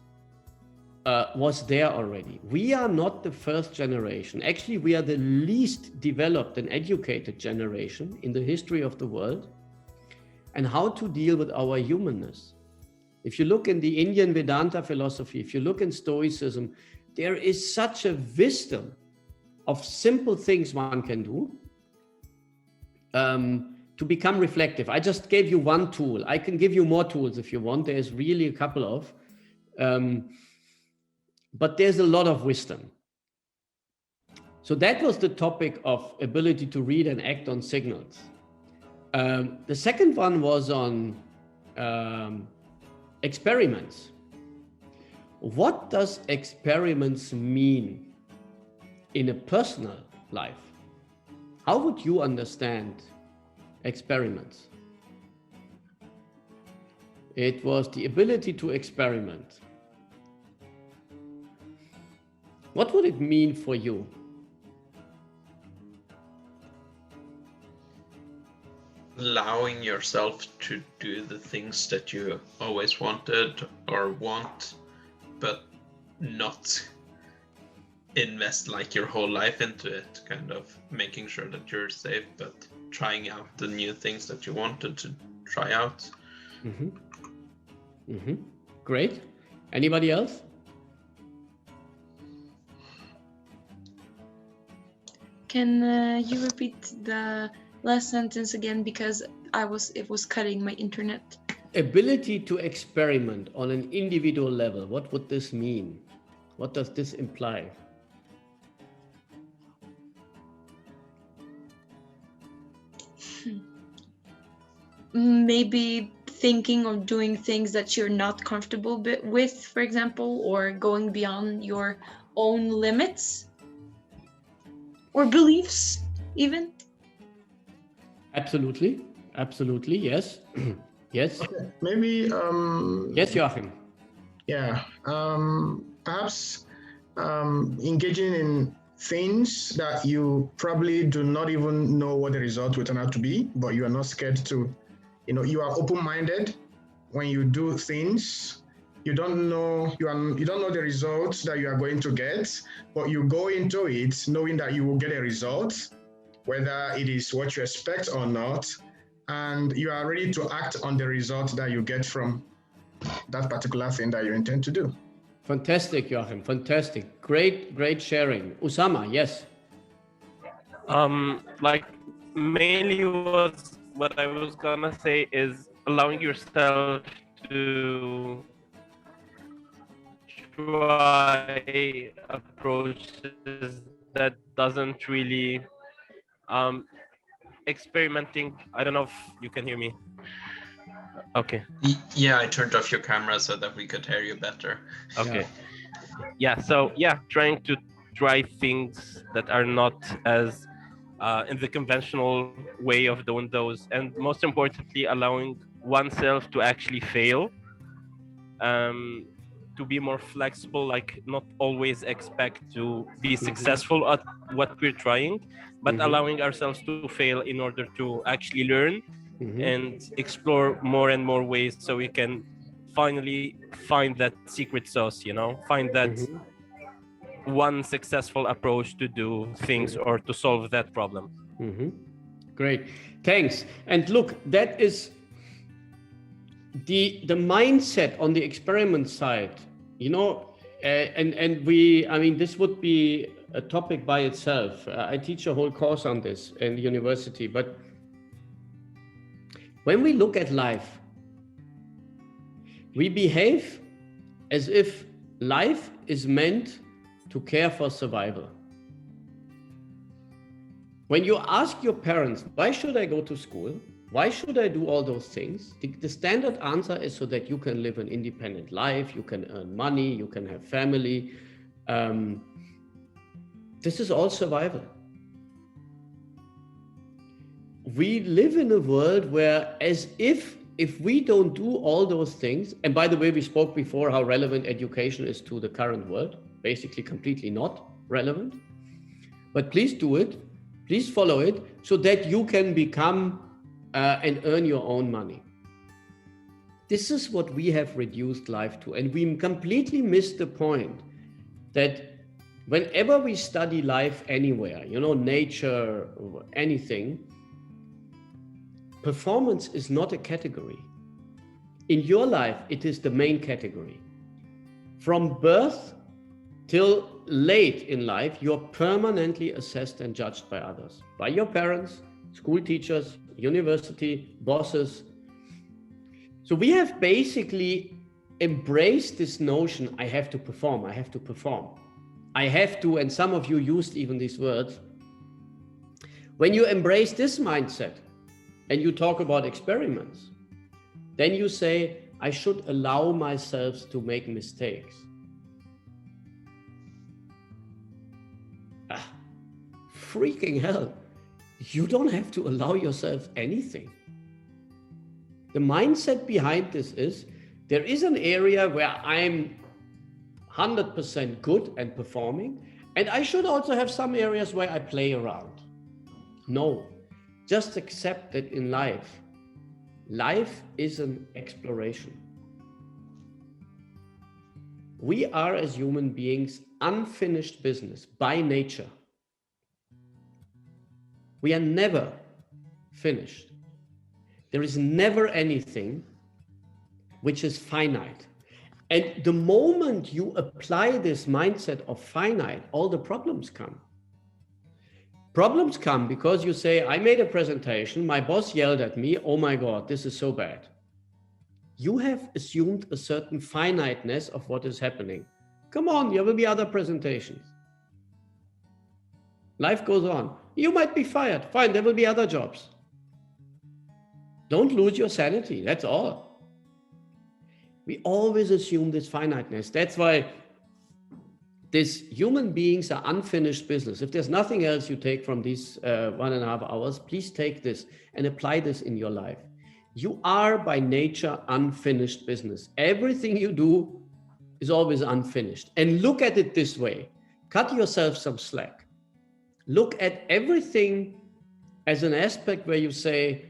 was there already. We are not the first generation. Actually, we are the least developed and educated generation in the history of the world. And how to deal with our humanness. If you look in the Indian Vedanta philosophy, if you look in Stoicism, there is such a wisdom of simple things one can do to become reflective. I just gave you one tool. I can give you more tools if you want. There's really a couple of, but there's a lot of wisdom. So that was the topic of ability to read and act on signals. The second one was on experiments. What does experiments mean in a personal life? How would you understand experiments? It was the ability to experiment. What would it mean for you? Allowing yourself to do the things that you always wanted or want, but not invest like your whole life into it, kind of making sure that you're safe, but trying out the new things that you wanted to try out. Mm-hmm. Mm-hmm. Great. Anybody else? Can you repeat the last sentence again, because it was cutting my internet. Ability to experiment on an individual level. What would this mean? What does this imply? Maybe thinking or doing things that you're not comfortable with, for example, or going beyond your own limits or beliefs even. Absolutely. Absolutely. Yes. Yes. Okay. Maybe. Yes, Joachim. Yeah. Perhaps engaging in things that you probably do not even know what the result will turn out to be, but you are not scared to, you are open-minded when you do things. You don't know the results that you are going to get, but you go into it knowing that you will get a result, whether it is what you expect or not, and you are ready to act on the result that you get from that particular thing that you intend to do. Fantastic, Joachim. Fantastic. Great sharing. Usama, yes. Like mainly what I was gonna say is allowing yourself to try approaches that doesn't really experimenting. I don't know if you can hear me. Okay. Yeah, I turned off your camera so that we could hear you better. Okay. Yeah. So yeah, trying to try things that are not as in the conventional way of doing those, and most importantly, allowing oneself to actually fail. To be more flexible, like not always expect to be successful at what we're trying, but allowing ourselves to fail in order to actually learn and explore more and more ways so we can finally find that secret sauce, find that one successful approach to do things or to solve that problem. Great, thanks. And look, that is the mindset on the experiment side, and this would be a topic by itself. I teach a whole course on this in the university, but when we look at life, we behave as if life is meant to care for survival. When you ask your parents, why should I go to school? Why should I do all those things? The standard answer is so that you can live an independent life, you can earn money, you can have family. This is all survival. We live in a world where, as if we don't do all those things, and by the way, we spoke before how relevant education is to the current world, basically completely not relevant. But please do it, please follow it, so that you can become and earn your own money. This is what we have reduced life to. And we completely missed the point that whenever we study life anywhere, nature, anything, performance is not a category. In your life, it is the main category. From birth till late in life, you're permanently assessed and judged by others, by your parents, school teachers, university, bosses. So we have basically embraced this notion, I have to perform, I have to perform. I have to, and some of you used even these words. When you embrace this mindset and you talk about experiments, then you say, I should allow myself to make mistakes. Freaking hell. You don't have to allow yourself anything. The mindset behind this is, there is an area where I'm 100% good and performing, and I should also have some areas where I play around. No, just accept that in life is an exploration. We are, as human beings, unfinished business by nature. We are never finished. There is never anything which is finite. And the moment you apply this mindset of finite, all the problems come. Problems come because you say, I made a presentation, my boss yelled at me, oh my God, this is so bad. You have assumed a certain finiteness of what is happening. Come on, there will be other presentations. Life goes on. You might be fired. Fine, there will be other jobs. Don't lose your sanity, that's all. We always assume this finiteness. That's why these human beings are unfinished business. If there's nothing else you take from these 1.5 hours, please take this and apply this in your life. You are by nature unfinished business. Everything you do is always unfinished. And look at it this way. Cut yourself some slack. Look at everything as an aspect where you say,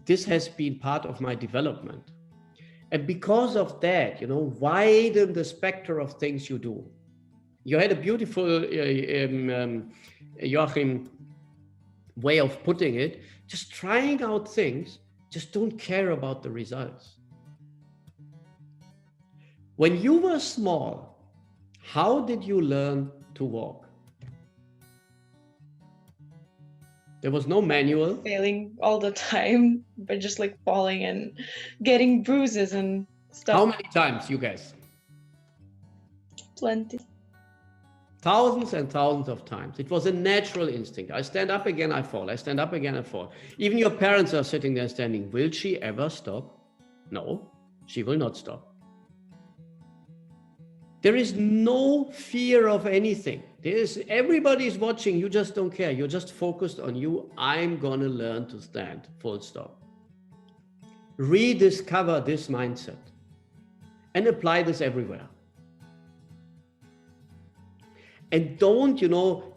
this has been part of my development. And because of that, widen the spectrum of things you do. You had a beautiful, Joachim, way of putting it, just trying out things, just don't care about the results. When you were small, how did you learn to walk? There was no manual. Failing all the time, but just like falling and getting bruises and stuff. How many times, you guys? Plenty. Thousands and thousands of times. It was a natural instinct. I stand up again, I fall. I stand up again, I fall. Even your parents are sitting there standing. Will she ever stop? No, she will not stop. There is no fear of anything. Everybody is watching, you just don't care. You're just focused on you. I'm gonna learn to stand, full stop. Rediscover this mindset and apply this everywhere. And don't,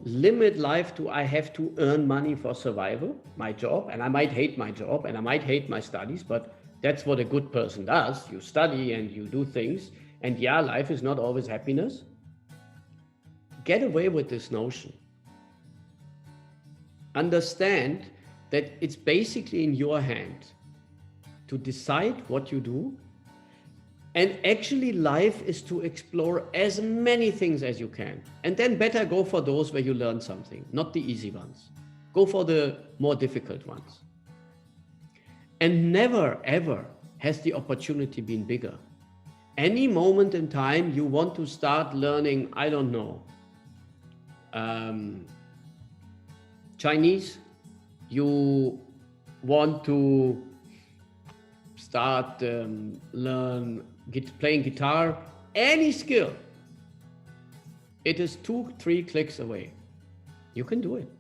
limit life to, I have to earn money for survival, my job, and I might hate my job and I might hate my studies, but that's what a good person does. You study and you do things. And yeah, life is not always happiness. Get away with this notion. Understand that it's basically in your hand to decide what you do. And actually life is to explore as many things as you can. And then better go for those where you learn something, not the easy ones. Go for the more difficult ones. And never, ever has the opportunity been bigger. Any moment in time you want to start learning, I don't know, Chinese, you want to start playing guitar, any skill, it is 2-3 clicks away. You can do it.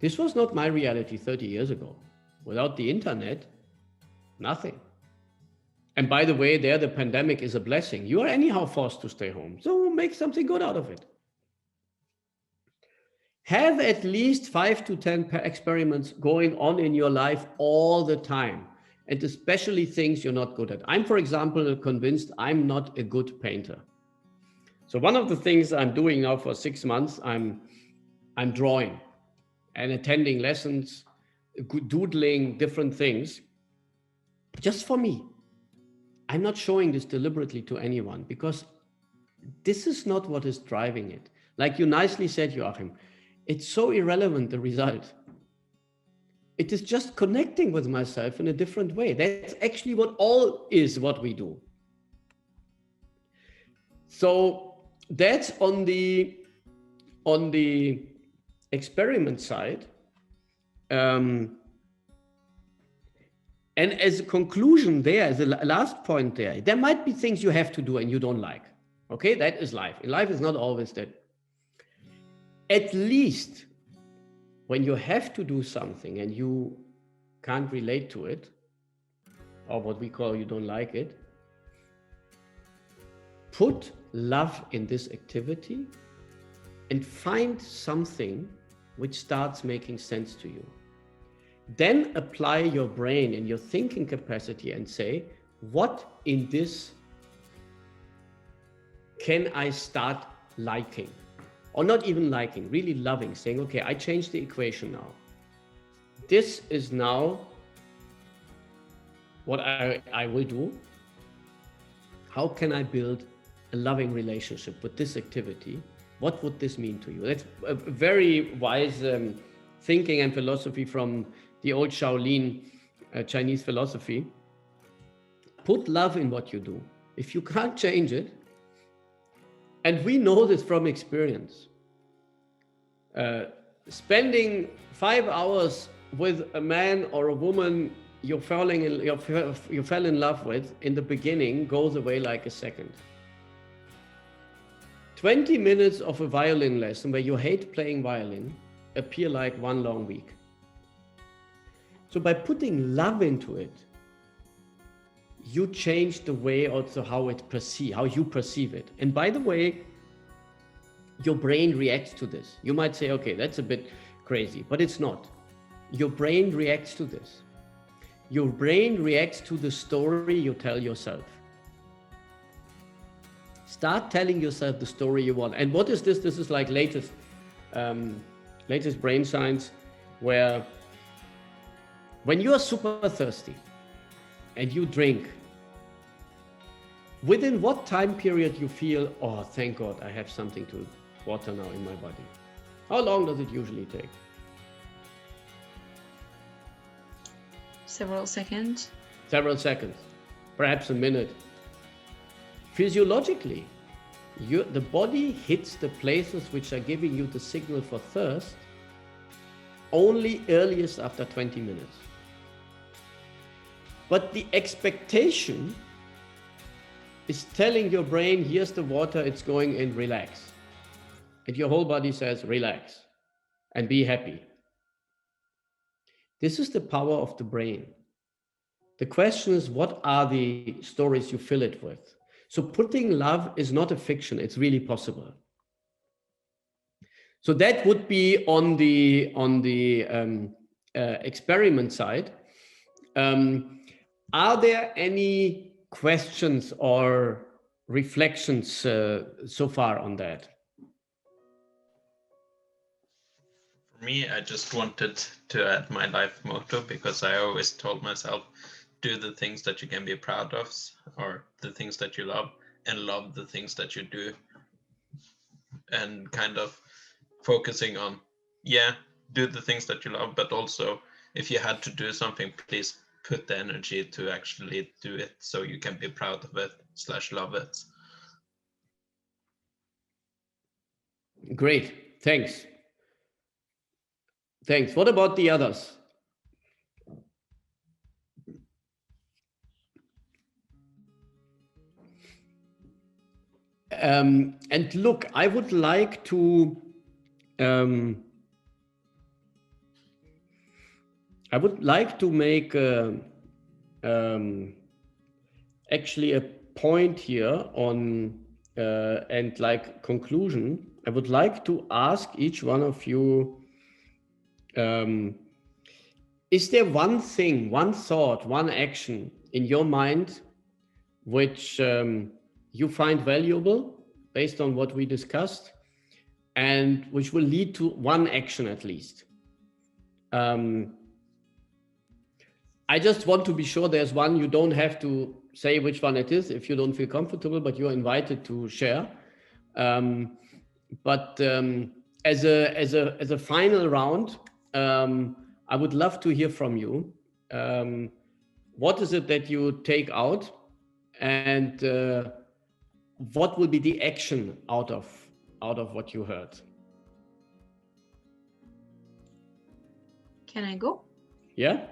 This was not my reality 30 years ago. Without the internet, nothing. And by the way, the pandemic is a blessing. You are anyhow forced to stay home, so make something good out of it. Have at least 5 to 10 experiments going on in your life all the time, and especially things you're not good at. I'm, for example, convinced I'm not a good painter. So one of the things I'm doing now for 6 months, I'm drawing and attending lessons, doodling different things, just for me. I'm not showing this deliberately to anyone because this is not what is driving it. Like you nicely said, Joachim, it's so irrelevant, the result. It is just connecting with myself in a different way. That's actually what we do. So that's on the experiment side. And as a conclusion there, as a last point there might be things you have to do and you don't like. Okay, that is life. Life is not always that. At least when you have to do something and you can't relate to it, or what we call you don't like it, put love in this activity and find something which starts making sense to you. Then apply your brain and your thinking capacity and say, what in this can I start liking? Or not even liking, really loving, saying, okay, I changed the equation now. This is now what I will do. How can I build a loving relationship with this activity? What would this mean to you? That's a very wise thinking and philosophy from the old Shaolin Chinese philosophy. Put love in what you do. If you can't change it, and we know this from experience, spending 5 hours with a man or a woman you fell in love with in the beginning goes away like a second. 20 minutes of a violin lesson where you hate playing violin appear like one long week. So by putting love into it, you change the way also how you perceive it. And by the way, your brain reacts to this. You might say, okay, that's a bit crazy, but it's not. Your brain reacts to this. Your brain reacts to the story you tell yourself. Start telling yourself the story you want. And what is this? This is like latest brain science, where when you are super thirsty and you drink, within what time period you feel, oh, thank God, I have something to water now in my body? How long does it usually take? Several seconds. Several seconds, perhaps a minute. Physiologically, the body hits the places which are giving you the signal for thirst only earliest after 20 minutes. But the expectation is telling your brain, here's the water, it's going in, relax. And your whole body says, relax and be happy. This is the power of the brain. The question is, what are the stories you fill it with? So putting love is not a fiction, it's really possible. So that would be on the experiment side. Are there any questions or reflections so far on that? For me, I just wanted to add my life motto, because I always told myself, do the things that you can be proud of, or the things that you love, and love the things that you do. And kind of focusing on, do the things that you love, but also if you had to do something, please put the energy to actually do it so you can be proud of it / love it. Great, thanks. What about the others? And look, I would like to make actually a point here on and like conclusion. I would like to ask each one of you, is there one thing, one thought, one action in your mind which you find valuable based on what we discussed, and which will lead to one action at least? I just want to be sure there's one. You don't have to say which one it is if you don't feel comfortable, but you're invited to share. But as a final round, I would love to hear from you. What is it that you take out, and what will be the action out of what you heard? Can I go? Yeah.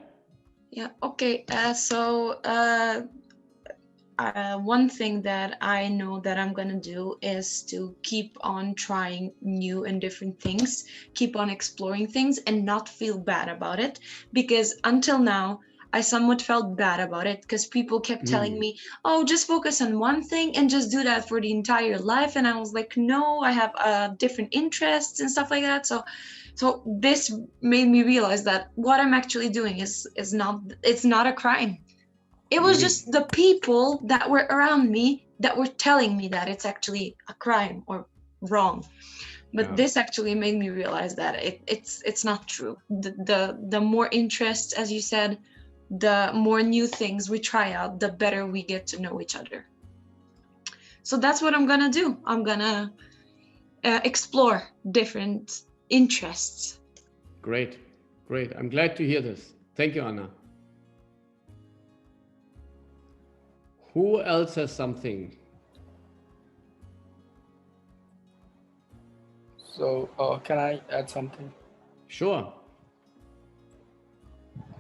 Yeah. Okay. One thing that I know that I'm gonna do is to keep on trying new and different things, keep on exploring things, and not feel bad about it. Because until now, I somewhat felt bad about it because people kept telling me, "Oh, just focus on one thing and just do that for the entire life." And I was like, "No, I have different interests and stuff like that." So this made me realize that what I'm actually doing is not a crime. It was just the people that were around me that were telling me that it's actually a crime or wrong. But this actually made me realize that it's not true. The more interests, as you said, the more new things we try out, the better we get to know each other. So that's what I'm gonna do. I'm gonna explore different interests. Great. I'm glad to hear this. Thank you, Anna. Who else has something? So can I add something? Sure.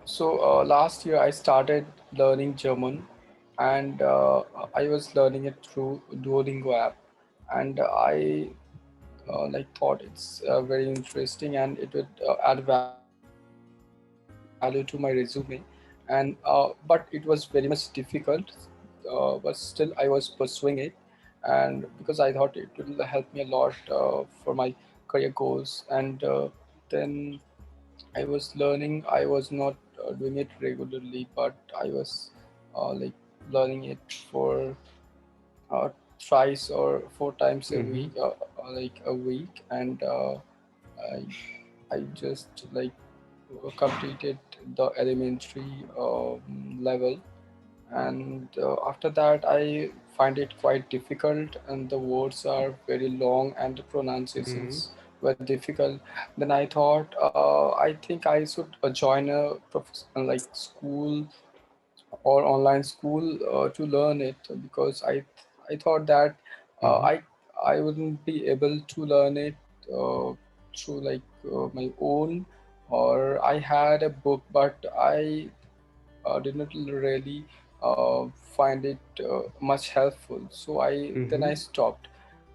So last year I started learning German, and I was learning it through Duolingo app, and I thought it's very interesting, and it would add value to my resume. And but it was very much difficult, but still I was pursuing it, and because I thought it will help me a lot for my career goals. And then I was learning. I was not doing it regularly, but I was learning it for thrice or four times a week, like a week, and I, I just completed the elementary level, and after that I find it quite difficult, and the words are very long and the pronunciations were difficult. Then I thought I think I should join a school or online school to learn it, because I thought that I wouldn't be able to learn it through my own, or I had a book, but I didn't really find it much helpful. So I stopped.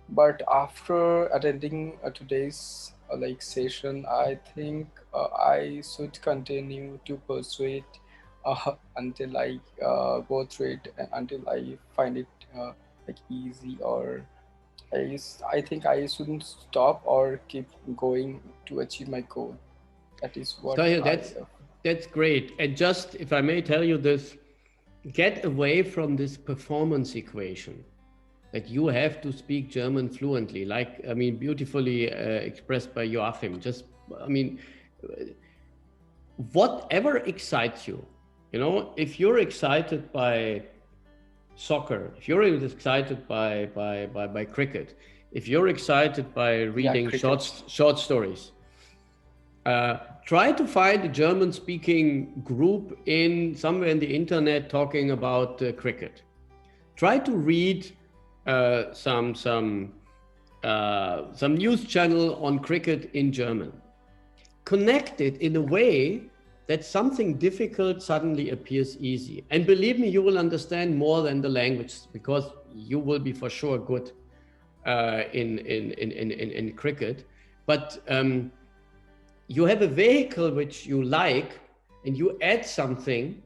But after attending today's session, I think I should continue to pursue it until I go through it, until I find it easy, or I think I shouldn't stop or keep going to achieve my goal. That is what So that's great. And just, if I may tell you this, get away from this performance equation that you have to speak German fluently, beautifully expressed by Joachim. Just, whatever excites you, if you're excited by soccer, if you're excited by cricket, if you're excited by reading short stories, try to find a German-speaking group somewhere in the internet talking about cricket. Try to read some news channel on cricket in German. Connect it in a way that something difficult suddenly appears easy. And believe me, you will understand more than the language, because you will be for sure good. in cricket, but you have a vehicle which you like, and you add something,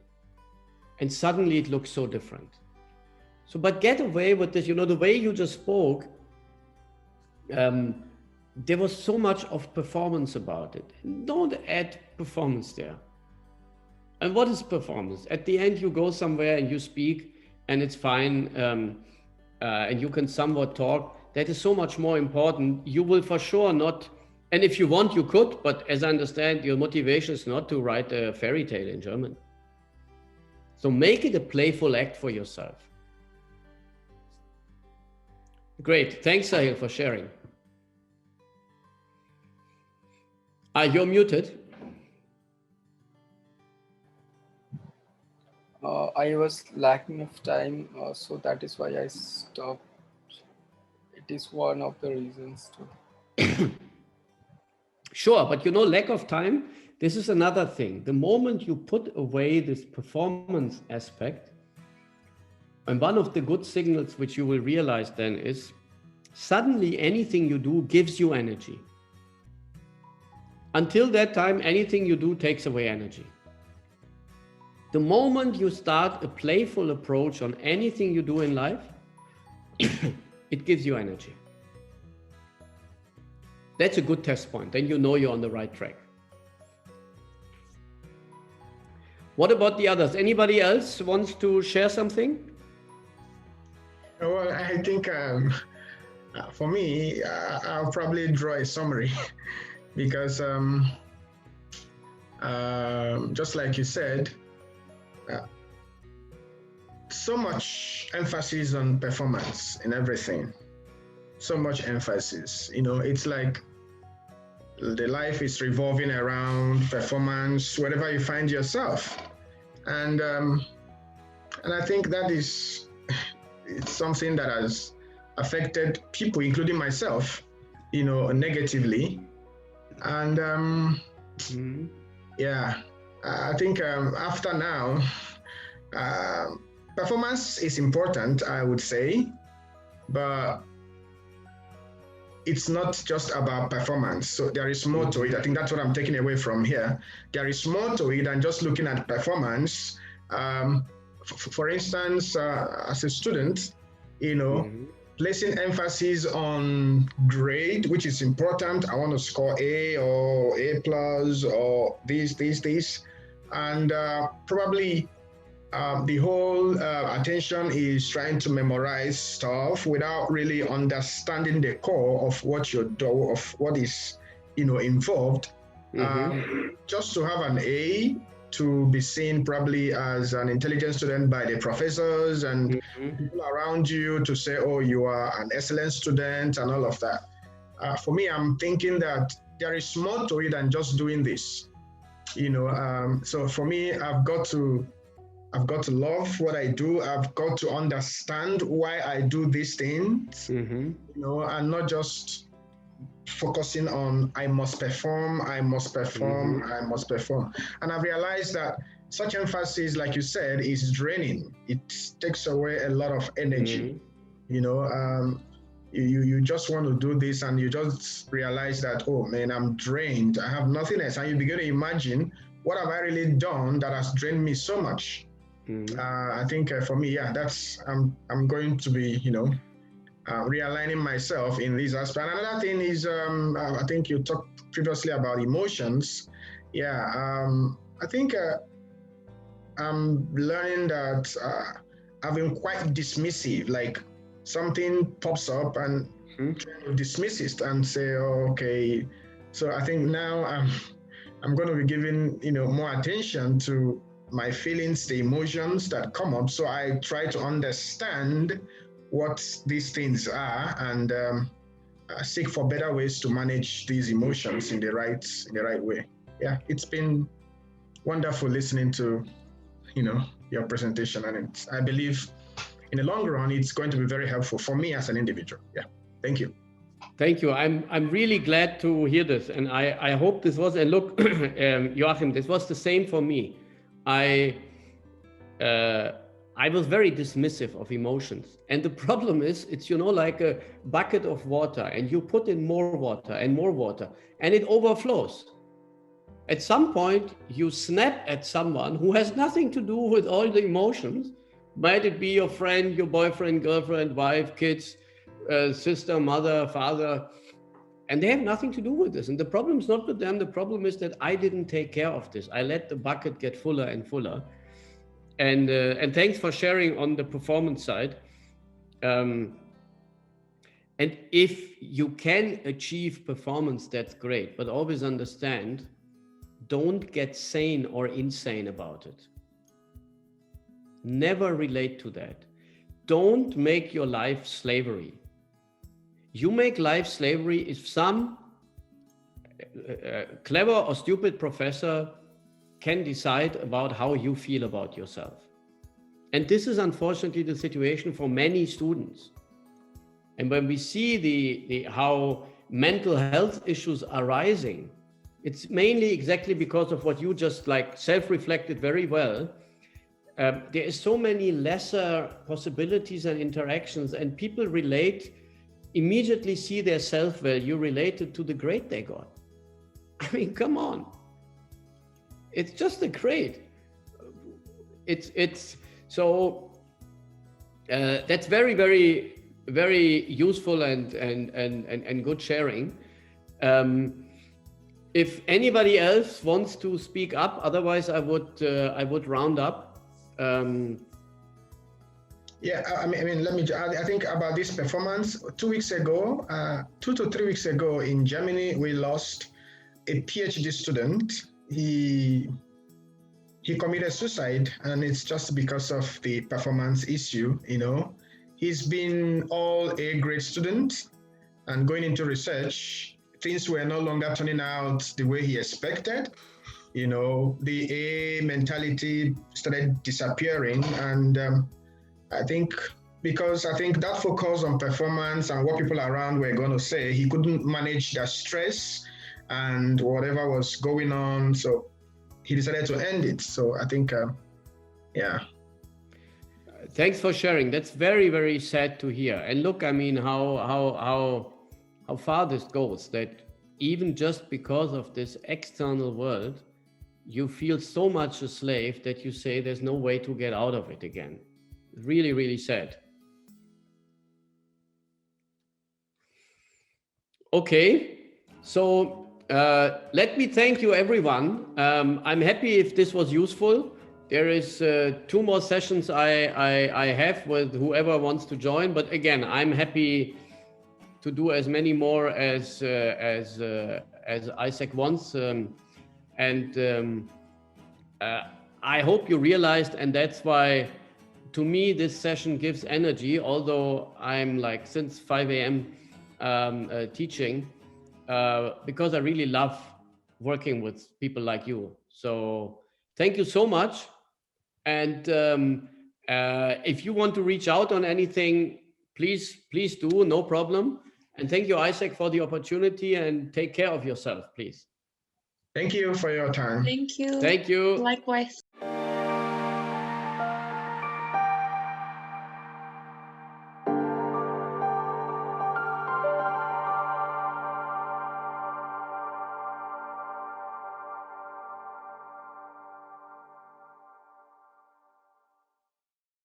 and suddenly it looks so different. So, but get away with this. The way you just spoke, there was so much of performance about it. Don't add performance there. And what is performance? At the end, you go somewhere and you speak, and it's fine, and you can somewhat talk. That is so much more important. You will for sure not, and if you want, you could, but as I understand, your motivation is not to write a fairy tale in German. So make it a playful act for yourself. Great. Thanks, Sahil, for sharing. You're muted. I was lacking of time, so that is why I stopped. It is one of the reasons too. Sure, but lack of time, this is another thing. The moment you put away this performance aspect, and one of the good signals which you will realize then is suddenly anything you do gives you energy. Until that time, anything you do takes away energy. The moment you start a playful approach on anything you do in life, it gives you energy. That's a good test point. Then you know you're on the right track. What about the others? Anybody else wants to share something? Well, I think for me, I'll probably draw a summary because just like you said, so much emphasis on performance in everything. So much emphasis. It's like the life is revolving around performance, wherever you find yourself. And I think that is it's something that has affected people, including myself, negatively. And yeah, I think after now, performance is important, I would say, but it's not just about performance. So there is more to it. I think that's what I'm taking away from here. There is more to it than just looking at performance. For instance, as a student, placing emphasis on grade, which is important. I want to score A or A plus or this. And probably the whole attention is trying to memorize stuff without really understanding the core of what you're doing, of what is, involved. Just to have an A, to be seen probably as an intelligent student by the professors and people around you, to say, oh, you are an excellent student and all of that. For me, I'm thinking that there is more to it than just doing this. So for me, I've got to love what I do. I've got to understand why I do these things, and not just focusing on I must perform. And I've realized that such emphasis, like you said, is draining. It takes away a lot of energy. You just want to do this and you just realize that, oh man, I'm drained. I have nothing else. And you begin to imagine, what have I really done that has drained me so much? I think for me, that's I'm going to be, realigning myself in this aspect. Another thing is, I think you talked previously about emotions. I think I'm learning that I've been quite dismissive. Like something pops up and trying to dismiss it and say, oh, okay. So I think now I'm going to be giving more attention to my feelings, the emotions that come up. So I try to understand what these things are and seek for better ways to manage these emotions in the right way. Yeah, it's been wonderful listening to your presentation, and I believe in the long run it's going to be very helpful for me as an individual. Yeah, thank you. Thank you. I'm really glad to hear this, and I hope this was, and look, Joachim, this was the same for me. I was very dismissive of emotions. And the problem is, it's, you know, like a bucket of water, and you put in more water and more water, and it overflows. At some point, you snap at someone who has nothing to do with all the emotions. Might it be your friend, your boyfriend, girlfriend, wife, kids, sister, mother, father, and they have nothing to do with this. And the problem is not with them. The problem is that I didn't take care of this. I let the bucket get fuller and fuller. And thanks for sharing on the performance side. And if you can achieve performance, that's great. But always understand, don't get sane or insane about it. Never relate to that. Don't make your life slavery. You make life slavery if some clever or stupid professor can decide about how you feel about yourself. And this is unfortunately the situation for many students. And when we see the how mental health issues are rising, it's mainly exactly because of what you just like self-reflected very well. There is so many lesser possibilities and interactions, and people immediately see their self-value related to the grade they got. I mean, come on. It's just a grade. So that's very, very, very useful and good sharing. If anybody else wants to speak up, otherwise I would round up. Yeah, I mean, I think about this performance. 2 weeks ago, 2 to 3 weeks ago in Germany, we lost a PhD student. He committed suicide, and it's just because of the performance issue, you know. He's been all A grade student, and going into research, things were no longer turning out the way he expected. You know, the A mentality started disappearing, and I think that focus on performance and what people around were going to say, he couldn't manage that stress and whatever was going on. So he decided to end it. So I think, yeah. Thanks for sharing. That's very, very sad to hear. And look, I mean, how far this goes, that even just because of this external world, you feel so much a slave that you say there's no way to get out of it again. Really, really sad. Okay, so let me thank you, everyone. I'm happy if this was useful. There is 2 more sessions I have with whoever wants to join, but again, I'm happy to do as many more as AIESEC wants, I hope you realized, and that's why to me this session gives energy, although I'm like since 5 a.m. Teaching, because I really love working with people like you. So thank you so much. And if you want to reach out on anything, please do, no problem. And thank you, AIESEC, for the opportunity, and take care of yourself, please. Thank you for your time. Thank you. Thank you. Likewise.